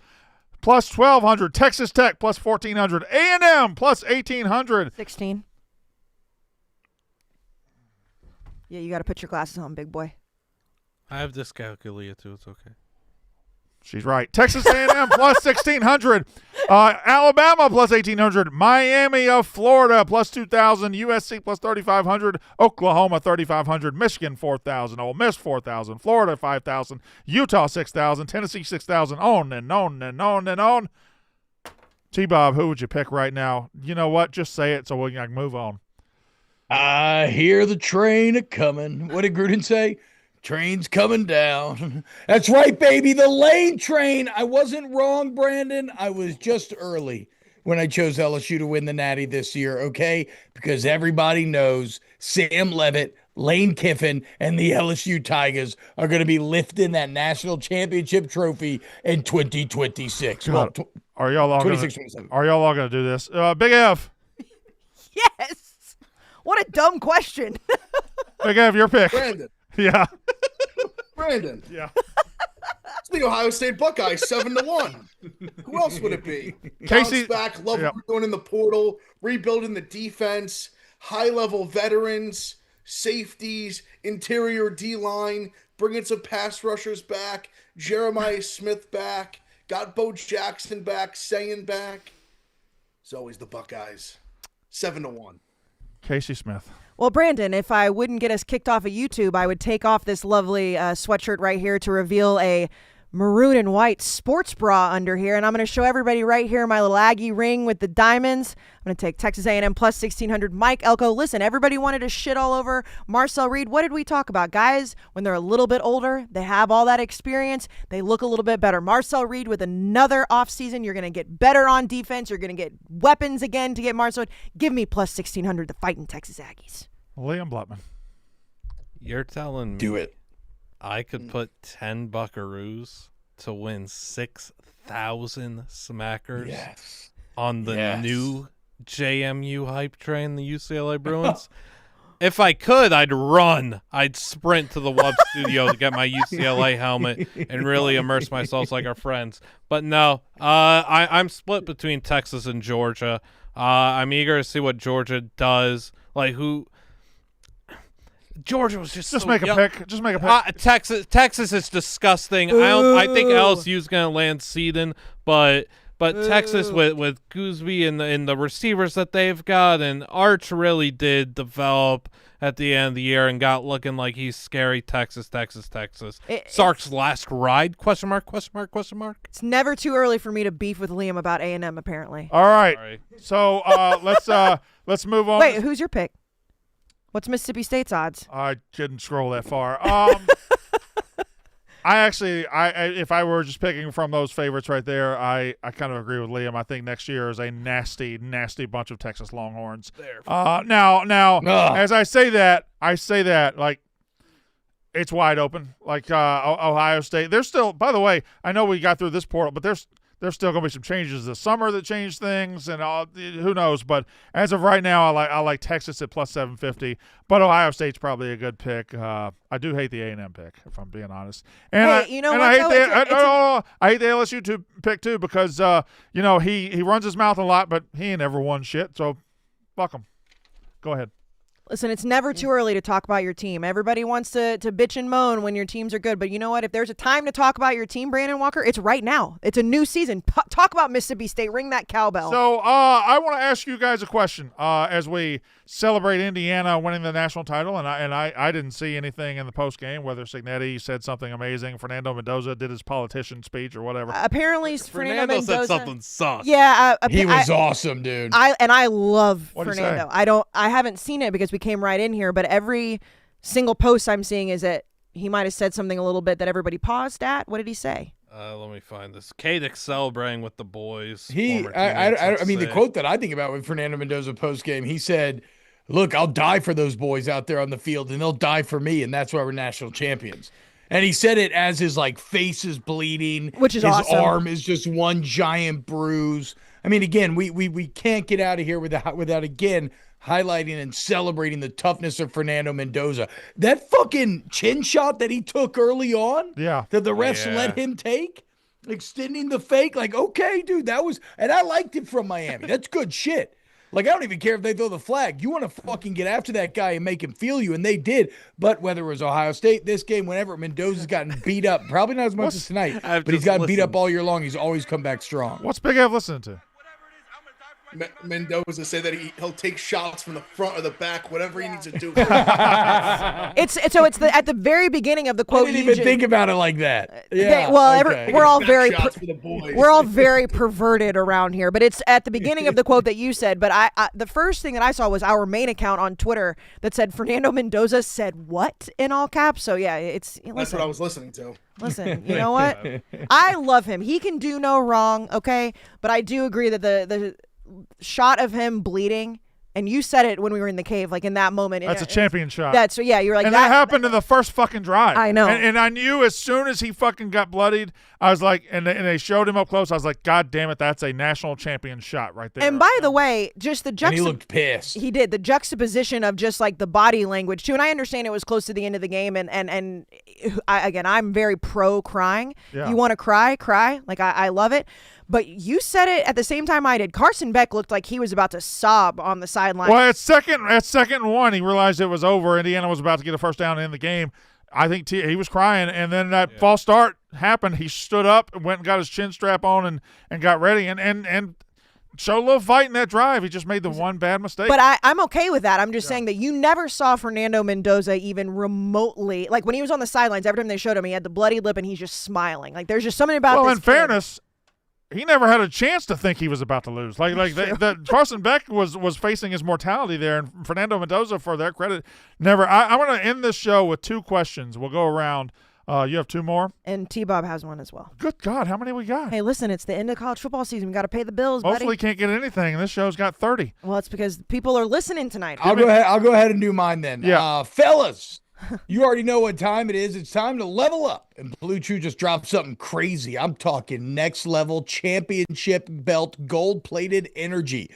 plus 1,200. Texas Tech plus 1,400. A&M plus 1,800. 16. Yeah, you got to put your glasses on, big boy. I have dyscalculia too. It's okay. She's right. Texas A&M plus 1,600. Alabama plus 1,800. Miami of Florida plus 2,000. USC plus 3,500. Oklahoma 3,500. Michigan 4,000. Ole Miss 4,000. Florida 5,000. Utah 6,000. Tennessee 6,000. On and on and on and on. T-Bob, who would you pick right now? You know what? Just say it so we can move on. I hear the train a-coming. What did Gruden say? Train's coming down. That's right, baby. The Lane train. I wasn't wrong, Brandon. I was just early when I chose LSU to win the Natty this year, okay? Because everybody knows Sam Levitt, Lane Kiffin, and the LSU Tigers are going to be lifting that national championship trophy in 2026. Well, are y'all all going to do this? Big F. Yes. What a dumb question. Big F, your pick. Brandon. Yeah. Brandon. Yeah. It's the Ohio State Buckeyes 7-1. Who else would it be? Kayce Bounce back, love what we're doing in the portal, rebuilding the defense, high-level veterans, safeties, interior D-line, bringing some pass rushers back, Jeremiah Smith back, got Bo Jackson back, Sayin back. It's always the Buckeyes. 7-1. Kayce Smith. Well, Brandon, if I wouldn't get us kicked off of YouTube, I would take off this lovely sweatshirt right here to reveal a maroon and white sports bra under here. And I'm going to show everybody right here my little Aggie ring with the diamonds. I'm going to take Texas A&M plus 1,600. Mike Elko, listen, everybody wanted to shit all over Marcel Reed. What did we talk about? Guys, when they're a little bit older, they have all that experience, they look a little bit better. Marcel Reed with another offseason, you're going to get better on defense. You're going to get weapons again to get Marcel. Give me plus 1,600 to fight in Texas Aggies. Liam Blutman. You're telling me do it. I could put 10 buckaroos to win 6,000 smackers on the new JMU hype train, the UCLA Bruins? If I could, I'd run. I'd sprint to the Wub studio to get my UCLA helmet and really immerse myself like our friends. But no, I'm split between Texas and Georgia. I'm eager to see what Georgia does. Georgia was just make young. a pick. Just make a pick. Texas is disgusting. I think LSU's going to land seeding, but Texas with Gooseby and the receivers that they've got, and Arch really did develop at the end of the year and got looking like he's scary. Texas. Sark's last ride? Question mark? It's never too early for me to beef with Liam about A&M, apparently. All right. So let's move on. Wait, who's your pick? What's Mississippi State's odds? I didn't scroll that far. If I were just picking from those favorites right there, I kind of agree with Liam. I think next year is a nasty, nasty bunch of Texas Longhorns. Now, as I say that like it's wide open. Like Ohio State, they're still. By the way, I know we got through this portal, but there's still going to be some changes this summer that change things, and who knows. But as of right now, I like Texas at plus 750. But Ohio State's probably a good pick. I do hate the A&M pick, if I'm being honest. And I hate the LSU pick too because he runs his mouth a lot, but he ain't ever won shit. So fuck him. Go ahead. Listen, it's never too early to talk about your team. Everybody wants to bitch and moan when your teams are good. But you know what? If there's a time to talk about your team, Brandon Walker, it's right now. It's a new season. Talk about Mississippi State. Ring that cowbell. So I want to ask you guys a question as we celebrate Indiana winning the national title. And I didn't see anything in the post game, whether Signetti said something amazing, Fernando Mendoza did his politician speech or whatever. Apparently, Fernando Mendoza said something sus. Yeah. He was awesome, dude. I love What'd Fernando. I haven't seen it because we came right in here, but every single post I'm seeing is that he might have said something a little bit that everybody paused at. What did he say? Let me find this. Kayce celebrating with the boys. I mean, the quote that I think about with Fernando Mendoza post game, he said, "Look, I'll die for those boys out there on the field, and they'll die for me, and that's why we're national champions." And he said it as his face is bleeding, which is awesome. His arm is just one giant bruise. I mean, again, we can't get out of here without again highlighting and celebrating the toughness of Fernando Mendoza. That fucking chin shot that he took early on, that the refs let him take, Extending the fake, like, okay, dude, that was, and I liked it from Miami. That's good shit. Like, I don't even care if they throw the flag. You want to fucking get after that guy and make him feel you, and they did. But whether it was Ohio State, this game, whenever, Mendoza's gotten beat up. Probably not as much as tonight, but he's gotten beat up all year long. He's always come back strong. What's Big Ev listening to? Mendoza say that he'll take shots from the front or the back, whatever he needs to do. It's at the very beginning of the quote. I didn't even think about it like that. Yeah, we're all very we're all very perverted around here. But it's at the beginning of the quote that you said. But I the first thing that I saw was our main account on Twitter that said Fernando Mendoza said what in all caps. So yeah, that's what I was listening to. Listen, you know what? I love him. He can do no wrong. Okay, but I do agree that the shot of him bleeding, and you said it when we were in the cave, like in that moment. That's a champion shot. That's yeah. You're like and that happened in the first fucking drive. I know, and I knew as soon as he fucking got bloodied, I was like, and they showed him up close. I was like, God damn it, that's a national champion shot right there. And by the way, just the he looked pissed. He did the juxtaposition of just like the body language too. And I understand it was close to the end of the game, and I'm very pro crying. Yeah. You want to cry, like I love it. But you said it at the same time I did. Carson Beck looked like he was about to sob on the sideline. Well, at second and one, he realized it was over. Indiana was about to get a first down in the game. I think he was crying, and then that false start happened. He stood up, went and got his chin strap on, and got ready, and showed a little fight in that drive. He just made the one bad mistake. But I'm okay with that. I'm just saying that you never saw Fernando Mendoza even remotely, like when he was on the sidelines, every time they showed him, he had the bloody lip and he's just smiling. Like there's just something about this. Well, in fairness, he never had a chance to think he was about to lose. The Carson Beck was facing his mortality there, and Fernando Mendoza, for their credit, never. I want to end this show with two questions. We'll go around. You have two more? And T-Bob has one as well. Good God, how many we got? Hey, listen, it's the end of college football season. We got to pay the bills, Mostly buddy. can't get anything, and this show's got 30. Well, it's because people are listening tonight. I'll go ahead and do mine then. Yeah. Fellas, you already know what time it is. It's time to level up. And BlueChew just dropped something crazy. I'm talking next level championship belt gold-plated energy.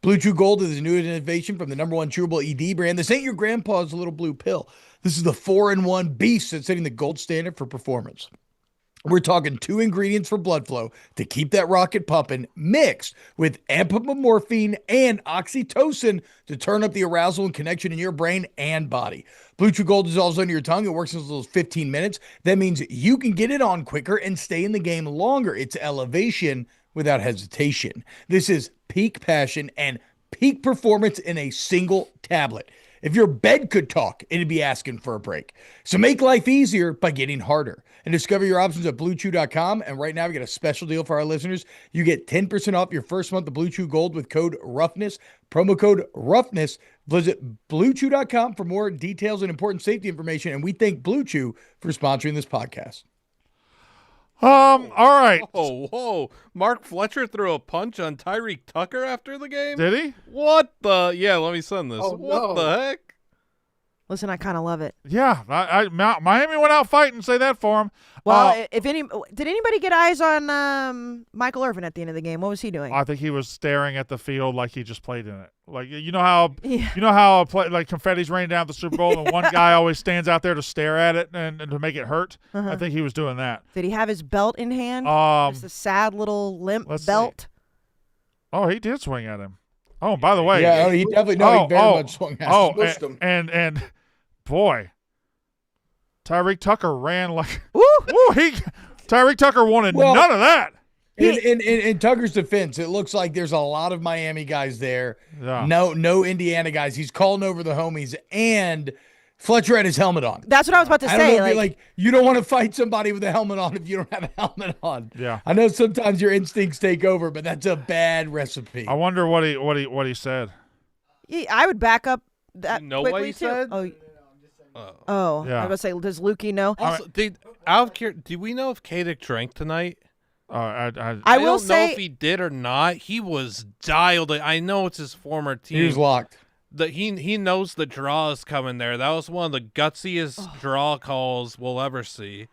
BlueChew Gold is the newest innovation from the #1 chewable ED brand. This ain't your grandpa's little blue pill. This is the 4-in-1 beast that's setting the gold standard for performance. We're talking 2 ingredients for blood flow to keep that rocket pumping, mixed with apomorphine and oxytocin to turn up the arousal and connection in your brain and body. BlueChew Gold dissolves under your tongue. It works in as little as 15 minutes. That means you can get it on quicker and stay in the game longer. It's elevation without hesitation. This is peak passion and peak performance in a single tablet. If your bed could talk, it'd be asking for a break. So make life easier by getting harder. And discover your options at BlueChew.com. And right now, we got a special deal for our listeners. You get 10% off your first month of BlueChew Gold with code ROUGHNESS. Promo code ROUGHNESS. Visit BlueChew.com for more details and important safety information. And we thank BlueChew for sponsoring this podcast. All right. Whoa. Mark Fletcher threw a punch on Tyreek Tucker after the game? Did he? What the? Yeah, let me send this. What the heck? Listen, I kind of love it. Yeah, Miami went out fighting, say that for him. Well, did anybody get eyes on Michael Irvin at the end of the game? What was he doing? I think he was staring at the field like he just played in it. Like you know how like confetti's raining down at the Super Bowl, and one guy always stands out there to stare at it and to make it hurt. Uh-huh. I think he was doing that. Did he have his belt in hand? Just a sad little limp belt. See. Oh, he did swing at him. Oh, by the way, yeah, he definitely he very much swung at him. And boy, Tyreek Tucker ran like Tyreek Tucker wanted none of that. In Tucker's defense, it looks like there's a lot of Miami guys there. Yeah. No Indiana guys. He's calling over the homies, and Fletcher had his helmet on. That's what I was about to say. You don't want to fight somebody with a helmet on if you don't have a helmet on. Yeah. I know sometimes your instincts take over, but that's a bad recipe. I wonder what he said. I would back up that you know quickly what he too. said? Oh, yeah. I was going to say, does Lukey know? Also, do we know if Kayce drank tonight? I will don't know if he did or not. He was dialed. I know it's his former team. He was locked. He knows the draw is coming there. That was one of the gutsiest draw calls we'll ever see.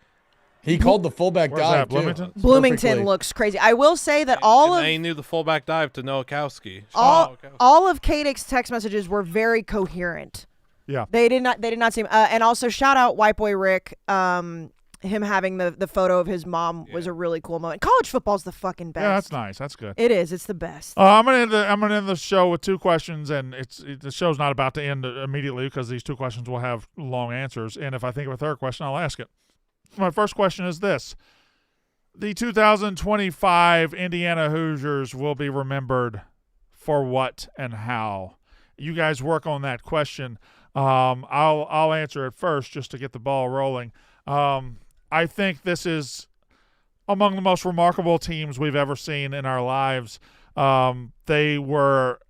He called the fullback dive, Bloomington? Bloomington looks crazy. I will say that he knew the fullback dive to Nowakowski. All of Kadek's text messages were very coherent. Yeah. They did not seem and also shout out White Boy Rick. him having the photo of his mom was a really cool moment. College football's the fucking best. Yeah, that's nice. That's good. It is. It's the best. I'm gonna end the show with 2 questions, and the show's not about to end immediately because these 2 questions will have long answers. And if I think of a third question, I'll ask it. My first question is this: the 2025 Indiana Hoosiers will be remembered for what and how? You guys work on that question. I'll answer it first just to get the ball rolling. I think this is among the most remarkable teams we've ever seen in our lives. They were,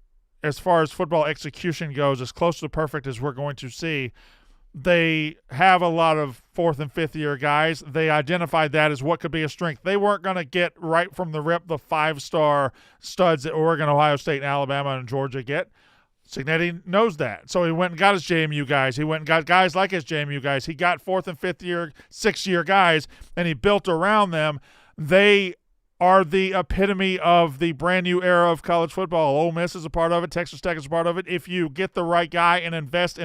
as far as football execution goes, as close to perfect as we're going to see. They have a lot of 4th and 5th year guys. They identified that as what could be a strength. They weren't going to get right from the rip the 5-star studs that Oregon, Ohio State, Alabama, and Georgia get. Signetti knows that. So he went and got his JMU guys. He went and got guys like his JMU guys. He got 4th and 5th year, 6th year guys, and he built around them. They are the epitome of the brand new era of college football. Ole Miss is a part of it. Texas Tech is a part of it. If you get the right guy and invest,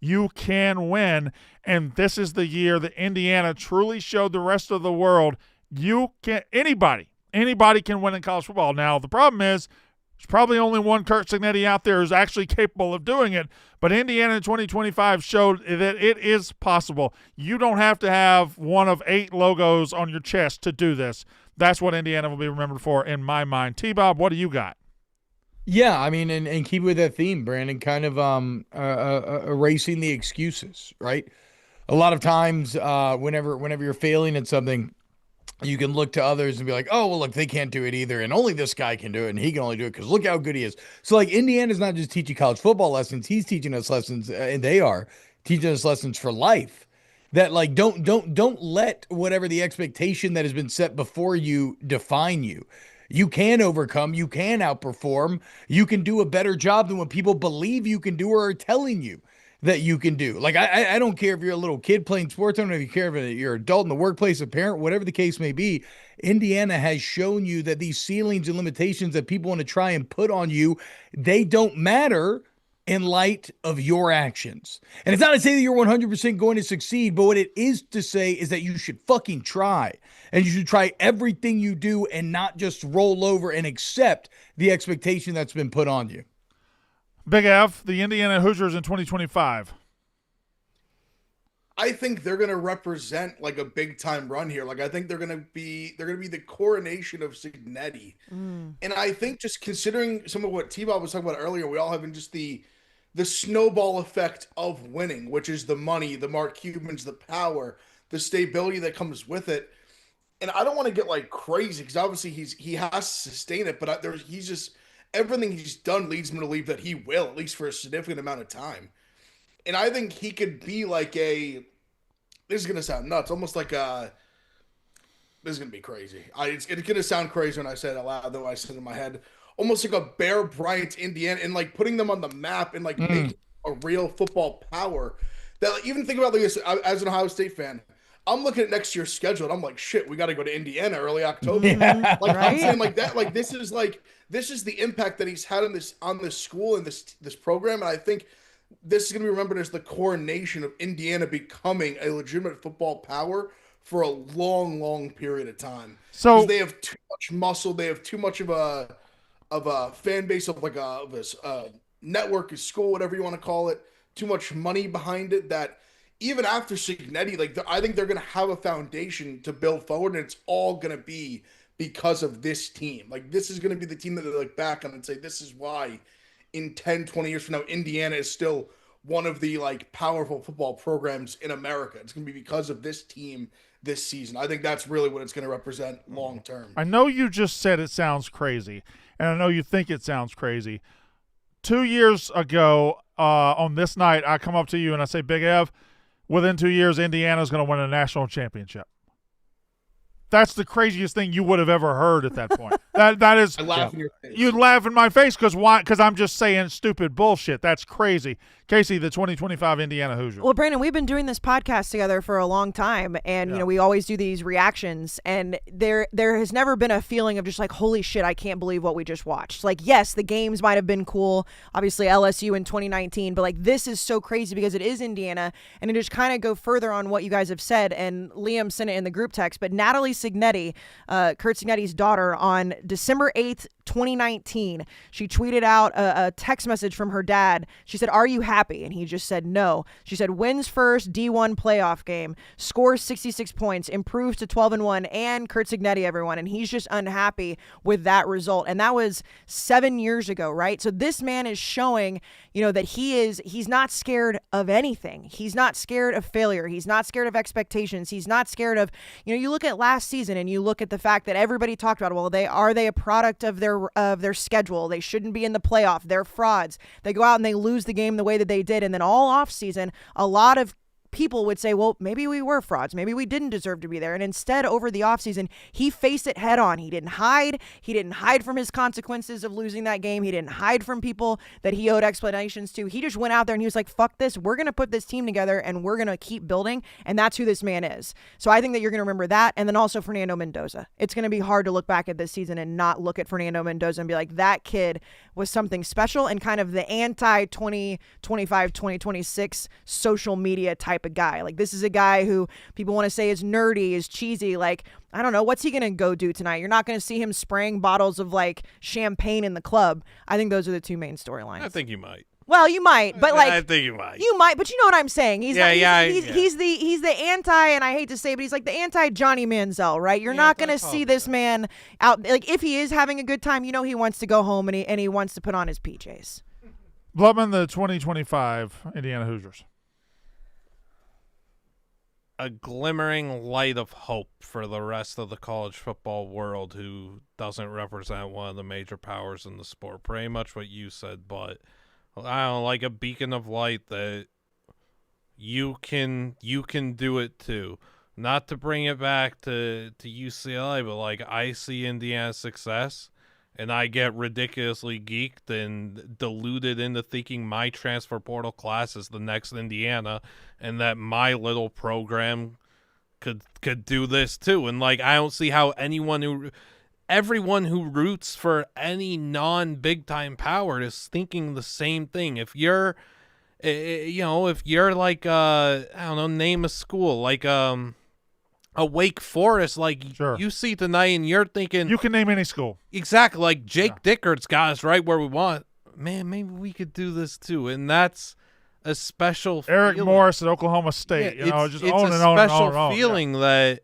you can win. And this is the year that Indiana truly showed the rest of the world you can. Anybody can win in college football. Now, the problem is, there's probably only one Kurt Signetti out there who's actually capable of doing it, but Indiana in 2025 showed that it is possible. You don't have to have one of 8 logos on your chest to do this. That's what Indiana will be remembered for in my mind. T-Bob, what do you got? Yeah, I mean, and keep with that theme, Brandon, kind of erasing the excuses, right? A lot of times whenever you're failing at something, you can look to others and be like, oh, well, look, they can't do it either, and only this guy can do it, and he can only do it because look how good he is. So, like, Indiana's not just teaching college football lessons. He's teaching us lessons, and they are teaching us lessons for life. That, like, don't let whatever the expectation that has been set before you define you. You can overcome. You can outperform. You can do a better job than what people believe you can do or are telling you that you can do. Like, I don't care if you're a little kid playing sports. I don't know if you care if you're an adult in the workplace, a parent, whatever the case may be. Indiana has shown you that these ceilings and limitations that people want to try and put on you, they don't matter in light of your actions. And it's not to say that you're 100% going to succeed, but what it is to say is that you should fucking try. And you should try everything you do and not just roll over and accept the expectation that's been put on you. Big F, the Indiana Hoosiers in 2025. I think they're going to represent like a big time run here. Like I think they're going to be the coronation of Signetti. And I think just considering some of what T-Bob was talking about earlier, we all have in just the snowball effect of winning, which is the money, the Mark Cubans, the power, the stability that comes with it. And I don't want to get like crazy because obviously he has to sustain it, but he's just everything he's done leads me to believe that he will, at least for a significant amount of time. And I think he could be like this is going to sound nuts, almost like this is going to be crazy. It's going to sound crazy when I say it out loud, though I said it in my head. Almost like a Bear Bryant, Indiana, and like putting them on the map and like making a real football power. That like, even think about like this as an Ohio State fan. I'm looking at next year's schedule and I'm like, shit, we got to go to Indiana early October. Yeah, like right? I'm saying like that. Like this is the impact that he's had on this school and this program, and I think this is going to be remembered as the coronation of Indiana becoming a legitimate football power for a long, long period of time. So they have too much muscle. They have too much of a fan base of like a network, a school, whatever you want to call it. Too much money behind it that even after Signetti, like I think they're going to have a foundation to build forward, and it's all going to be because of this team. Like this is going to be the team that they look back on and say, this is why in 10, 20 years from now, Indiana is still one of the like powerful football programs in America. It's going to be because of this team this season. I think that's really what it's going to represent long term. I know you just said it sounds crazy, and I know you think it sounds crazy. 2 years ago on this night, I come up to you and I say, Big Ev, within 2 years, Indiana's going to win a national championship. That's the craziest thing you would have ever heard at that point. That is, I laugh in your face. you'd laugh in my face because why? Because I'm just saying stupid bullshit. That's crazy. Kayce, the 2025 Indiana Hoosiers. Well, Brandon, we've been doing this podcast together for a long time, and we always do these reactions, and there has never been a feeling of just like, holy shit, I can't believe what we just watched. Like, yes, the games might have been cool, obviously LSU in 2019, but like this is so crazy because it is Indiana, and to just kind of go further on what you guys have said, and Liam sent it in the group text, but Natalie Signetti, Kurt Signetti's daughter, on December 8th, 2019, she tweeted out a text message from her dad. She said, "Are you happy?" And he just said no. She said, "Wins first D1 playoff game, scores 66 points, improves to 12-1, and Kurt Signetti, everyone." And he's just unhappy with that result. And that was 7 years ago, right? So this man is showing, that he's not scared of anything. He's not scared of failure. He's not scared of expectations. He's not scared of, you look at last season and you look at the fact that everybody talked about, well, they a product of their schedule. They shouldn't be in the playoff. They're frauds. They go out and they lose the game the way that they did. And then all off season, a lot of people would say, well, maybe we were frauds. Maybe we didn't deserve to be there. And instead, over the offseason, he faced it head on. He didn't hide. He didn't hide from his consequences of losing that game. He didn't hide from people that he owed explanations to. He just went out there and he was like, fuck this. We're going to put this team together and we're going to keep building. And that's who this man is. So I think that you're going to remember that. And then also Fernando Mendoza. It's going to be hard to look back at this season and not look at Fernando Mendoza and be like, that kid was something special, and kind of the anti-2025, 2026 social media type of guy. Like, this is a guy who people want to say is nerdy, is cheesy. Like, I don't know, what's he going to go do tonight? You're not going to see him spraying bottles of like champagne in the club. I think those are the two main storylines. I think you might. Well, you might, but like, I think you might. You might, but you know what I'm saying. He's he's the anti, and I hate to say, but he's like the anti Johnny Manziel, right? You're not going to see this man out. Like, if he is having a good time, he wants to go home and he wants to put on his PJs. Blubman, the 2025 Indiana Hoosiers. A glimmering light of hope for the rest of the college football world who doesn't represent one of the major powers in the sport. Pretty much what you said, but I don't know, like a beacon of light that you can do it too. Not to bring it back to UCLA, but like I see Indiana's success and I get ridiculously geeked and deluded into thinking my transfer portal class is the next Indiana and that my little program could do this too. And like I don't see how everyone who roots for any non-big time power is thinking the same thing. If you're like I don't know, name a school like a Wake Forest, like sure. You see tonight and you're thinking you can name any school. Exactly, like Jake Dickert's got us right where we want. Man, maybe we could do this too. And that's a special Eric feeling. Morris at Oklahoma State, it's on a and on and on. special feeling that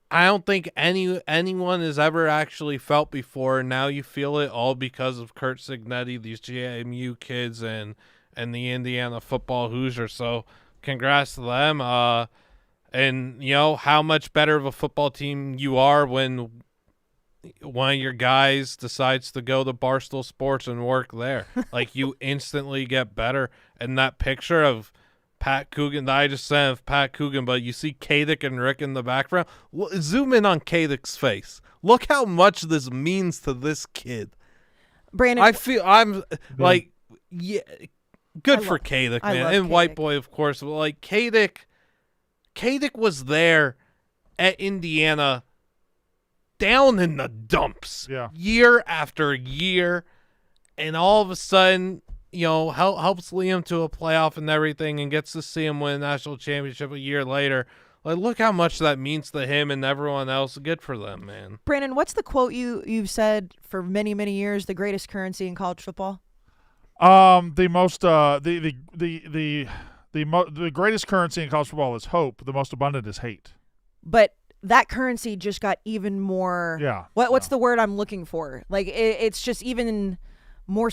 I don't think anyone has ever actually felt before. Now you feel it all because of Kurt Signetti, these JMU kids, and the Indiana football Hoosiers. So congrats to them. And how much better of a football team you are when one of your guys decides to go to Barstool Sports and work there. Like, you instantly get better. And that picture of Pat Coogan, I just sent of Pat Coogan, but you see Kadick and Rick in the background. Zoom in on Kadick's face. Look how much this means to this kid. Brandon, I'm like, yeah, good for Kadick, man. And Kadick. White Boy, of course. But like Kadick was there at Indiana down in the dumps year after year, and all of a sudden, helps Liam to a playoff and everything and gets to see him win a national championship a year later. Like, look how much that means to him and everyone else. Good for them, man. Brandon, what's the quote you've said for many, many years, the greatest currency in college football? The greatest currency in college football is hope. The most abundant is hate. But that currency just got even more. Yeah. What's the word I'm looking for? Like it's just even more.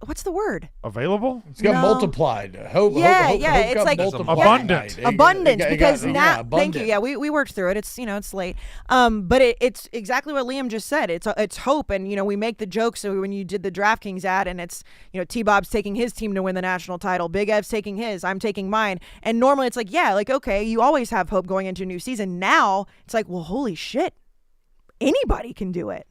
What's the word? Available? It's got No. multiplied. Hope it's got like abundant. Abundance, because now, abundant. thank you. Yeah, we worked through it. It's it's late. But it's exactly what Liam just said. It's hope, and we make the joke. So when you did the DraftKings ad, and it's T-Bob's taking his team to win the national title, Big Ev's taking his, I'm taking mine, and normally it's like okay, you always have hope going into a new season. Now it's like, well, holy shit, anybody can do it.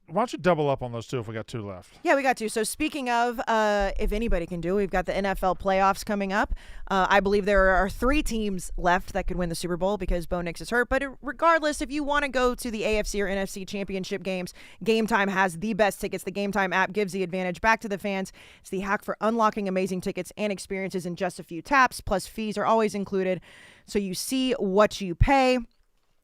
Why don't you double up on those two if we got two left? Yeah, we got two. So speaking of if anybody can do it, we've got the NFL playoffs coming up. I believe there are 3 teams left that could win the Super Bowl because Bo Nix is hurt. But regardless, if you want to go to the AFC or NFC championship games, Game Time has the best tickets. The Game Time app gives the advantage back to the fans. It's the hack for unlocking amazing tickets and experiences in just a few taps. Plus, fees are always included. So you see what you pay.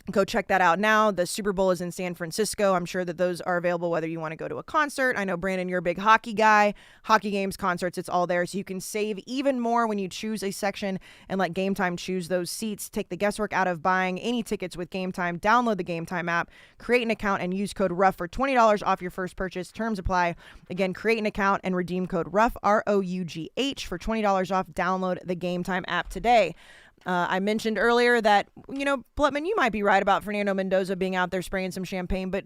Go check that out now. The Super Bowl is in San Francisco. I'm sure that those are available whether you want to go to a concert. I know, Brandon, you're a big hockey guy. Hockey games, concerts, it's all there. So you can save even more when you choose a section and let Game Time choose those seats. Take the guesswork out of buying any tickets with Game Time. Download the Game Time app, create an account, and use code RUFF for $20 off your first purchase. Terms apply. Again, create an account and redeem code RUFF, ROUGH, for $20 off. Download the Game Time app today. I mentioned earlier that, Blutman, you might be right about Fernando Mendoza being out there spraying some champagne, but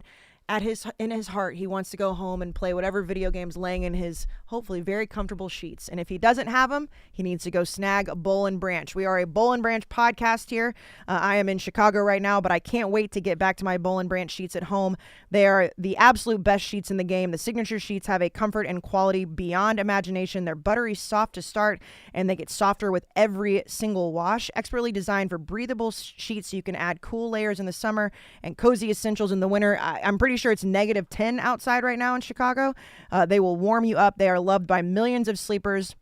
in his heart, he wants to go home and play whatever video games laying in his hopefully very comfortable sheets. And if he doesn't have them, he needs to go snag a Boll and Branch. We are a Boll and Branch podcast here. I am in Chicago right now, but I can't wait to get back to my Boll and Branch sheets at home. They are the absolute best sheets in the game. The signature sheets have a comfort and quality beyond imagination. They're buttery soft to start, and they get softer with every single wash. Expertly designed for breathable sheets so you can add cool layers in the summer and cozy essentials in the winter. I'm pretty sure it's -10 outside right now in Chicago. They will warm you up. They are loved by millions of sleepers,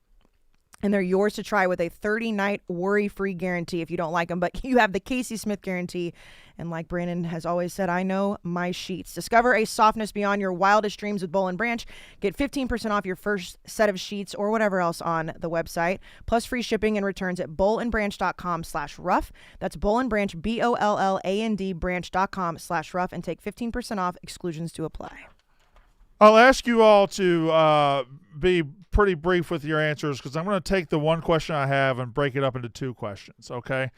and they're yours to try with a 30-night worry-free guarantee if you don't like them. But you have the Kayce Smith guarantee. And like Brandon has always said, I know my sheets. Discover a softness beyond your wildest dreams with Boll and Branch. Get 15% off your first set of sheets or whatever else on the website, plus free shipping and returns at bollandbranch.com/rough. That's Boll and Branch, BOLLAND branch.com/rough, and take 15% off. Exclusions to apply. I'll ask you all to be pretty brief with your answers because I'm going to take the one question I have and break it up into 2 questions, okay?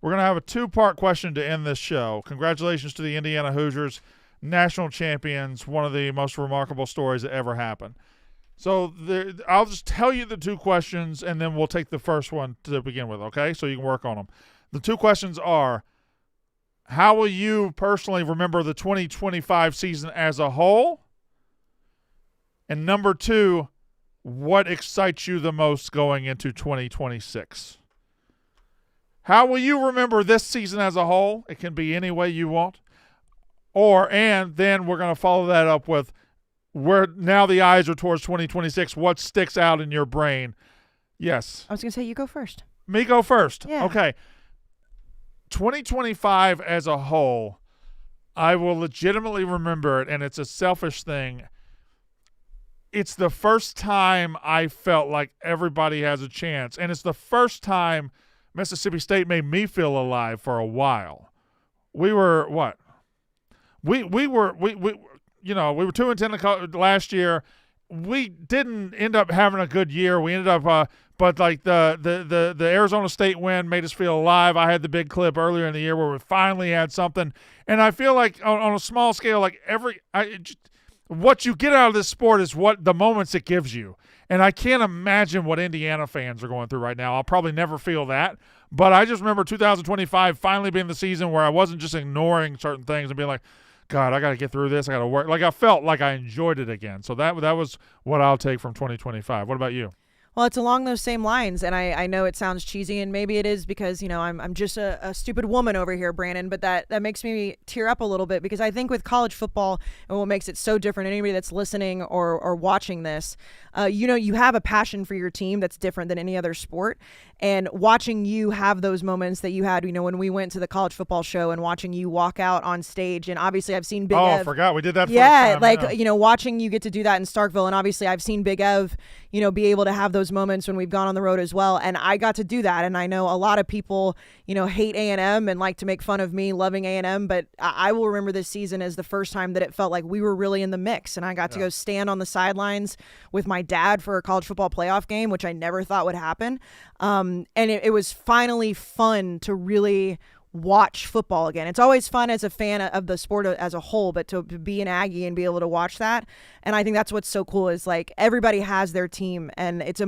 We're going to have a 2-part question to end this show. Congratulations to the Indiana Hoosiers, national champions, one of the most remarkable stories that ever happened. So I'll just tell you the 2 questions, and then we'll take the first one to begin with, okay? So you can work on them. The 2 questions are, how will you personally remember the 2025 season as a whole? And number 2, what excites you the most going into 2026? How will you remember this season as a whole? It can be any way you want. And then we're going to follow that up with where now the eyes are towards 2026. What sticks out in your brain? Yes. I was going to say you go first. Me go first. Yeah. Okay. 2025 as a whole, I will legitimately remember it, and it's a selfish thing. It's the first time I felt like everybody has a chance, and it's the first time Mississippi State made me feel alive for a while. We were what? We were 2-10 last year. We didn't end up having a good year. We ended up, but like the Arizona State win made us feel alive. I had the big clip earlier in the year where we finally had something, and I feel like on a small scale, like what you get out of this sport is what the moments it gives you. And I can't imagine what Indiana fans are going through right now. I'll probably never feel that. But I just remember 2025 finally being the season where I wasn't just ignoring certain things and being like, God, I got to get through this. I got to work. Like I felt like I enjoyed it again. So that was what I'll take from 2025. What about you? Well, it's along those same lines, and I know it sounds cheesy, and maybe it is because, I'm just a stupid woman over here, Brandon, but that makes me tear up a little bit because I think with college football and what makes it so different, anybody that's listening or watching this, you have a passion for your team that's different than any other sport, and watching you have those moments that you had, when we went to the college football show and watching you walk out on stage, and obviously I've seen Big Ev. I forgot we did that. Yeah, first time, watching you get to do that in Starkville, and obviously I've seen Big Ev, be able to have those those moments when we've gone on the road as well. And I got to do that. And I know a lot of people, hate A&M and like to make fun of me loving A&M, but I will remember this season as the first time that it felt like we were really in the mix. And I got to go stand on the sidelines with my dad for a college football playoff game, which I never thought would happen. And it was finally fun to really watch football again. It's always fun as a fan of the sport as a whole, but to be an Aggie and be able to watch that, and I think that's what's so cool is like everybody has their team, and it's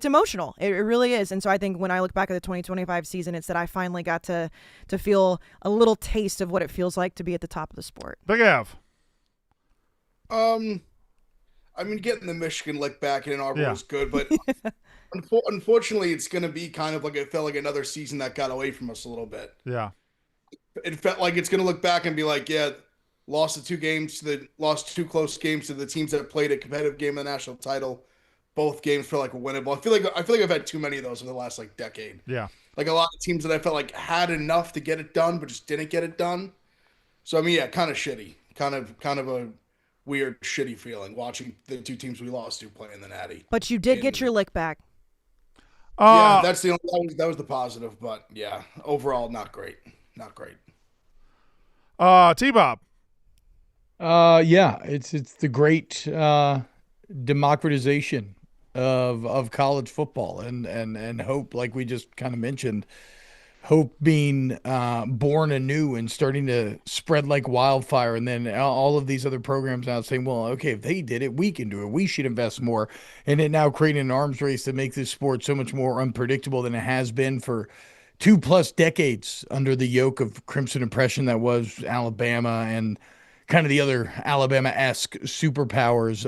emotional. It really is. And so I think when I look back at the 2025 season, it's that I finally got to feel a little taste of what it feels like to be at the top of the sport. Big Av. Getting the Michigan lick back in Ann Arbor was good, but unfortunately, it's going to be kind of like it felt like another season that got away from us a little bit. Yeah. It felt like it's going to look back and be like, lost 2 close games to the teams that played a competitive game in the national title. Both games felt like winnable. I feel like I've had too many of those in the last decade. Yeah. Like a lot of teams that I felt like had enough to get it done, but just didn't get it done. So kind of shitty, kind of a weird, shitty feeling watching the 2 teams we lost to play in the Natty. But you did get your lick back. That's that was the positive, but overall not great. Not great. T-Bob. It's the great democratization of college football and hope, like we just kind of mentioned. Hope being born anew and starting to spread like wildfire, and then all of these other programs now saying, well, okay, if they did it, we can do it. We should invest more. And it now creating an arms race that makes this sport so much more unpredictable than it has been for 2+ decades under the yoke of crimson oppression that was Alabama and kind of the other Alabama-esque superpowers.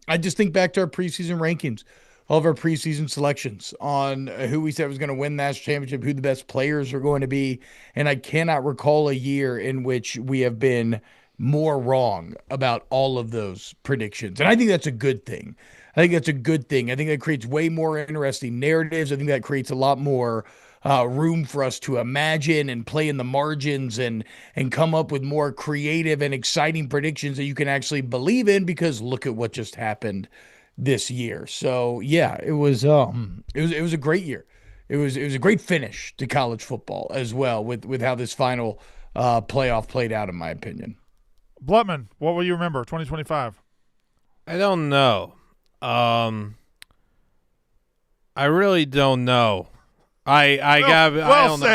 I just think back to our preseason rankings. All of our preseason selections on who we said was going to win the national championship, who the best players are going to be. And I cannot recall a year in which we have been more wrong about all of those predictions. And I think that's a good thing. I think that creates way more interesting narratives. I think that creates a lot more room for us to imagine and play in the margins and come up with more creative and exciting predictions that you can actually believe in, because look at what just happened this year. So it was a great year. It was a great finish to college football as well with how this final playoff played out, in my opinion. Blutman, what will you remember 2025? I don't know. I really don't know. I don't know.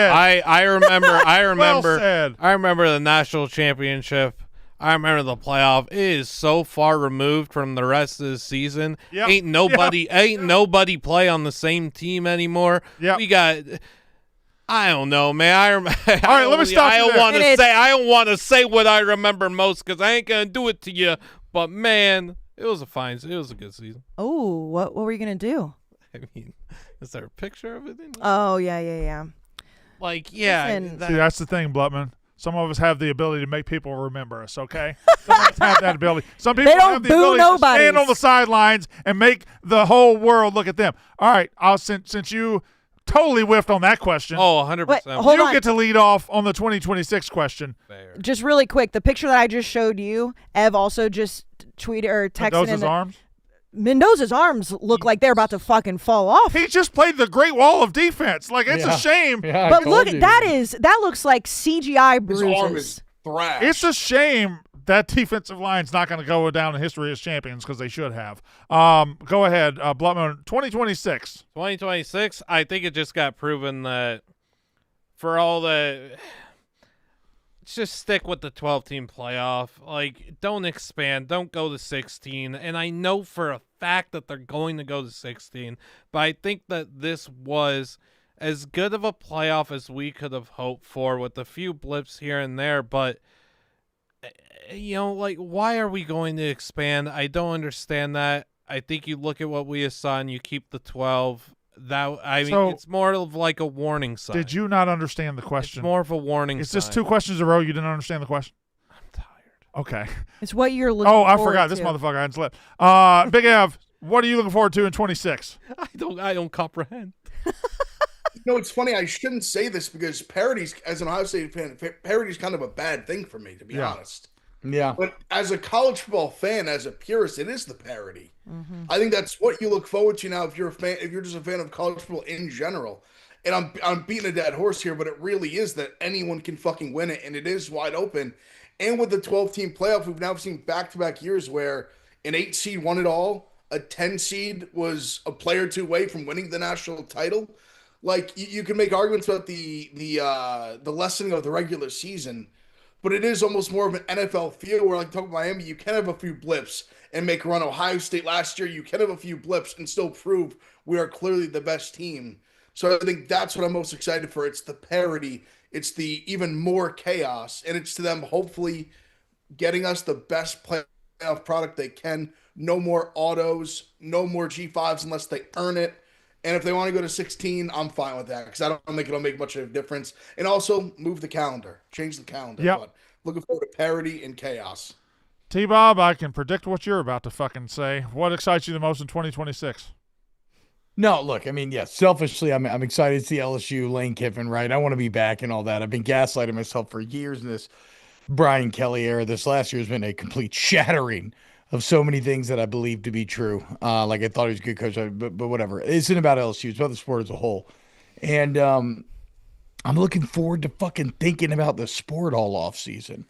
I remember the national championship. I remember the playoff. It is so far removed from the rest of the season. Yep. Ain't nobody play on the same team anymore. Yep. We got. I don't know, man. All right, let me stop you there. I don't want to say what I remember most because I ain't gonna do it to you. But man, it was a good season. Oh, what were you gonna do? I mean, is there a picture of it in there? Oh yeah. Listen, See, that's the thing, Blutman. Some of us have the ability to make people remember us, okay? Some of us have that ability. Some people have the ability to stand on the sidelines and make the whole world look at them. All right, since you totally whiffed on that question. Oh, 100%. You get to lead off on the 2026 question. Fair. Just really quick, the picture that I just showed you, Ev also just tweeted or texted Mendoza's arms? Mendoza's arms look like they're about to fucking fall off. He just played the Great Wall of Defense. Like, it's a shame. Yeah, but look, that looks like CGI bruises. His arm is thrashed. It's a shame that defensive line's not going to go down in history as champions, because they should have. Go ahead, Blutman. 2026. 2026, I think it just got proven that for all the... Just stick with the 12-team playoff. Like, don't expand. Don't go to 16. And I know for a fact that they're going to go to 16. But I think that this was as good of a playoff as we could have hoped for, with a few blips here and there. But, why are we going to expand? I don't understand that. I think you look at what we saw and you keep the 12. It's more of like a warning sign. Did you not understand the question? It's more of a warning sign. Is this 2 questions in a row you didn't understand the question? I'm tired. Okay. It's what you're looking forward to. I forgot. This motherfucker hadn't slept. Big Av, what are you looking forward to in 26? I don't comprehend. It's funny. I shouldn't say this because parody's, as an Ohio State fan, parody's kind of a bad thing for me, to be honest. Yeah. But as a college football fan, as a purist, it is the parody. I think that's what you look forward to now if you're a fan, if you're just a fan of college football in general. And I'm beating a dead horse here, but it really is that anyone can fucking win it, and it is wide open. And with the 12-team playoff, we've now seen back-to-back years where an 8 seed won it all, a 10 seed was a player or two away from winning the national title. Like you can make arguments about the lessening of the regular season, but it is almost more of an NFL feel where, like, talking about Miami, you can have a few blips and make a run. Ohio State last year, you can have a few blips and still prove we are clearly the best team. So I think that's what I'm most excited for. It's the parity. It's the even more chaos. And it's to them hopefully getting us the best playoff product they can. No more autos, no more G5s unless they earn it. And if they want to go to 16, I'm fine with that because I don't think it'll make much of a difference. And also move the calendar, change the calendar. Yep. But looking forward to parity and chaos. T-Bob, I can predict what you're about to fucking say. What excites you the most in 2026? No, look, I mean, yes, selfishly, I'm excited to see LSU, Lane Kiffin, right? I want to be back and all that. I've been gaslighting myself for years in this Brian Kelly era. This last year has been a complete shattering of so many things that I believe to be true. Like I thought he was a good coach, but whatever. It isn't about LSU. It's about the sport as a whole. And I'm looking forward to fucking thinking about the sport all off season.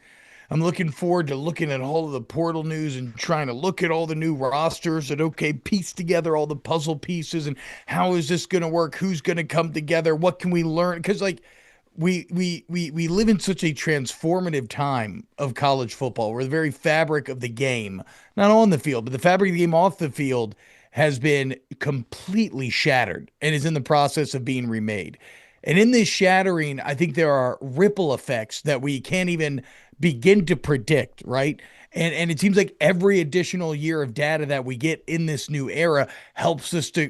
I'm looking forward to looking at all of the portal news and trying to look at all the new rosters and, piece together all the puzzle pieces and how is this going to work? Who's going to come together? What can we learn? Because, like, we live in such a transformative time of college football where the very fabric of the game, not on the field, but the fabric of the game off the field has been completely shattered and is in the process of being remade. And in this shattering, I think there are ripple effects that we can't even begin to predict, right? And it seems like every additional year of data that we get in this new era helps us to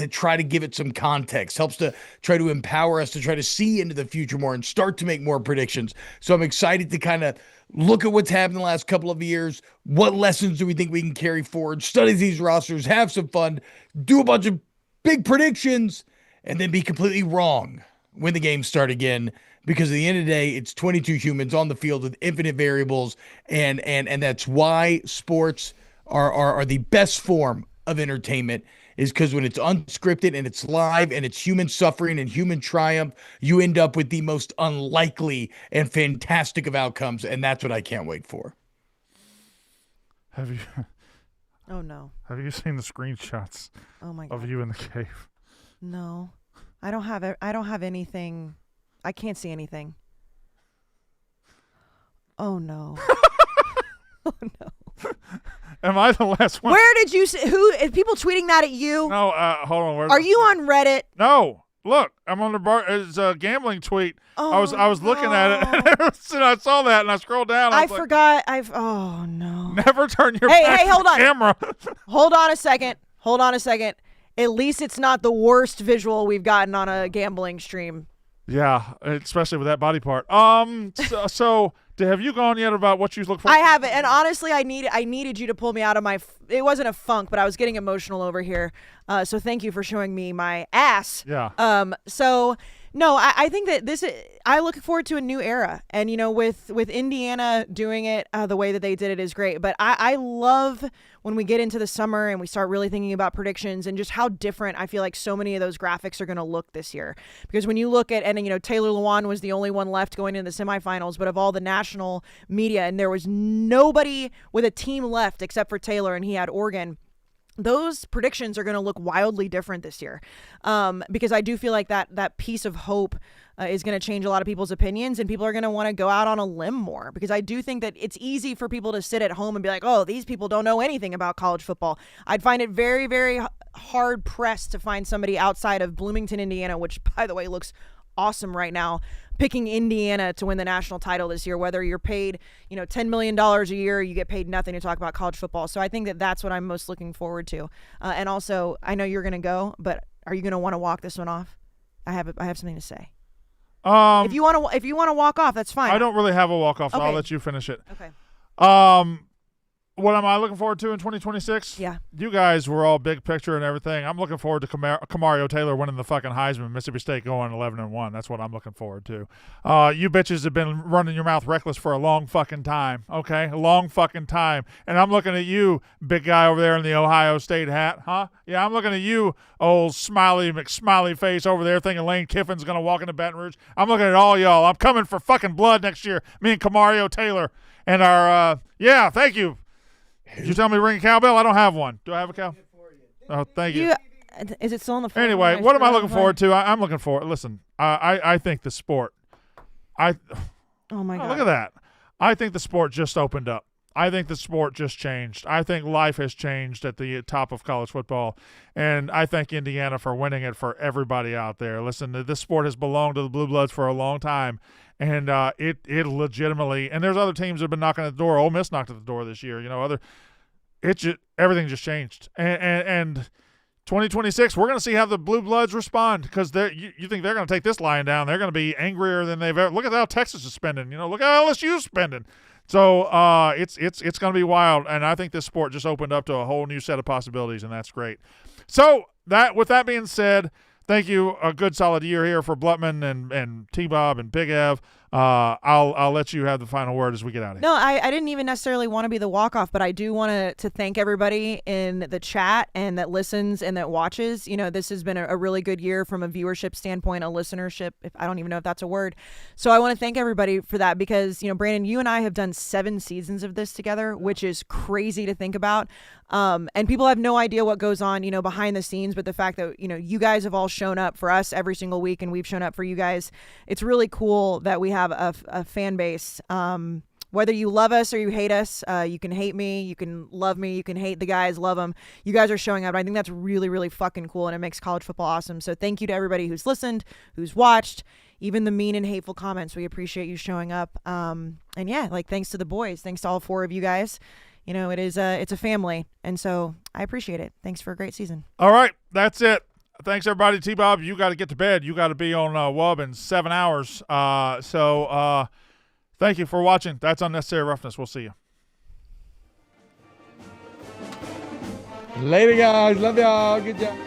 try to give it some context, helps to try to empower us to try to see into the future more and start to make more predictions. So I'm excited to kind of look at what's happened in the last couple of years. What lessons do we think we can carry forward? Study these rosters, have some fun, do a bunch of big predictions, and then be completely wrong when the games start again. Because at the end of the day, it's 22 humans on the field with infinite variables, and that's why sports are the best form of entertainment, is because when it's unscripted and it's live and it's human suffering and human triumph, you end up with the most unlikely and fantastic of outcomes, and that's what I can't wait for. Have you? Oh no. Have you seen the screenshots? Oh my God. Of you in the cave? No, I don't have anything. I can't see anything. Oh no. Oh no. Am I the last one? Where did you see? Who? Is people tweeting that at you? No, hold on. Are you on Reddit? No. Look, I'm on the it's a gambling tweet. Oh, I was looking at it and I saw that and I scrolled down. I forgot. Oh no. Never turn your back to hold the on. camera. Hold on a second. At least it's not the worst visual we've gotten on a gambling stream. Yeah, especially with that body part. So have you gone yet about what you look for? I haven't, and honestly, I needed you to pull me out of my. It wasn't a funk, but I was getting emotional over here. So thank you for showing me my ass. Yeah. So no, I think that I look forward to a new era, and with Indiana doing it the way that they did it is great. But I love when we get into the summer and we start really thinking about predictions and just how different I feel like so many of those graphics are going to look this year. Because when you look at, and Taylor Lewan was the only one left going into the semifinals, but of all the national media, and there was nobody with a team left except for Taylor, and he had Oregon. Those predictions are going to look wildly different this year, because I do feel like that piece of hope is going to change a lot of people's opinions, and people are going to want to go out on a limb more, because I do think that it's easy for people to sit at home and be like, oh, these people don't know anything about college football. I'd find it very, very hard pressed to find somebody outside of Bloomington, Indiana, which, by the way, looks awesome right now, picking Indiana to win the national title this year, whether you're paid, $10 million a year, you get paid nothing to talk about college football. So I think that that's what I'm most looking forward to. And also, I know you're going to go, but are you going to want to walk this one off? I have something to say. If you want to walk off, that's fine. I don't really have a walk off, so okay. I'll let you finish it. Okay. What am I looking forward to in 2026? Yeah. You guys were all big picture and everything. I'm looking forward to Kamario Taylor winning the fucking Heisman, Mississippi State going 11-1. That's what I'm looking forward to. You bitches have been running your mouth reckless for a long fucking time, okay? A long fucking time. And I'm looking at you, big guy over there in the Ohio State hat, huh? Yeah, I'm looking at you, old smiley McSmiley face over there thinking Lane Kiffin's going to walk into Baton Rouge. I'm looking at all y'all. I'm coming for fucking blood next year, me and Kamario Taylor. And our, yeah, thank you. Did you tell me to ring a cowbell? I don't have one. Do I have a cow? Oh, thank you. Is it still on the phone? Anyway, what am I looking forward to? I'm looking forward. Listen, I think the sport. Oh my God! Look at that. I think the sport just opened up. I think the sport just changed. I think life has changed at the top of college football, and I thank Indiana for winning it for everybody out there. Listen, this sport has belonged to the Blue Bloods for a long time, and it legitimately. And there's other teams that have been knocking at the door. Ole Miss knocked at the door this year. Everything just changed, and 2026, we're going to see how the Blue Bloods respond because you think they're going to take this line down. They're going to be angrier than they've ever. Look at how Texas is spending. Look at how LSU's spending. So it's going to be wild, and I think this sport just opened up to a whole new set of possibilities, and that's great. So with that being said, thank you. A good solid year here for Blutman and T-Bob and Big Ev. I'll let you have the final word as we get out of here. No, I didn't even necessarily want to be the walk-off, but I do want to thank everybody in the chat and that listens and that watches. This has been a really good year from a viewership standpoint, a listenership. I don't even know if that's a word. So I want to thank everybody for that because, Brandon, you and I have done 7 seasons of this together, which is crazy to think about. And people have no idea what goes on, behind the scenes, but the fact that, you guys have all shown up for us every single week and we've shown up for you guys. It's really cool that we have a fan base. Whether you love us or you hate us, you can hate me, you can love me, you can hate the guys, love them. You guys are showing up. I think that's really, really fucking cool, and it makes college football awesome. So thank you to everybody who's listened, who's watched, even the mean and hateful comments. We appreciate you showing up. And yeah, thanks to the boys. Thanks to all 4 of you guys. It's a family, and so I appreciate it. Thanks for a great season. All right, that's it. Thanks, everybody. T-Bob, you got to get to bed. You got to be on WUB in 7 hours. So thank you for watching. That's Unnecessary Roughness. We'll see you. Later, guys. Love y'all. Good job.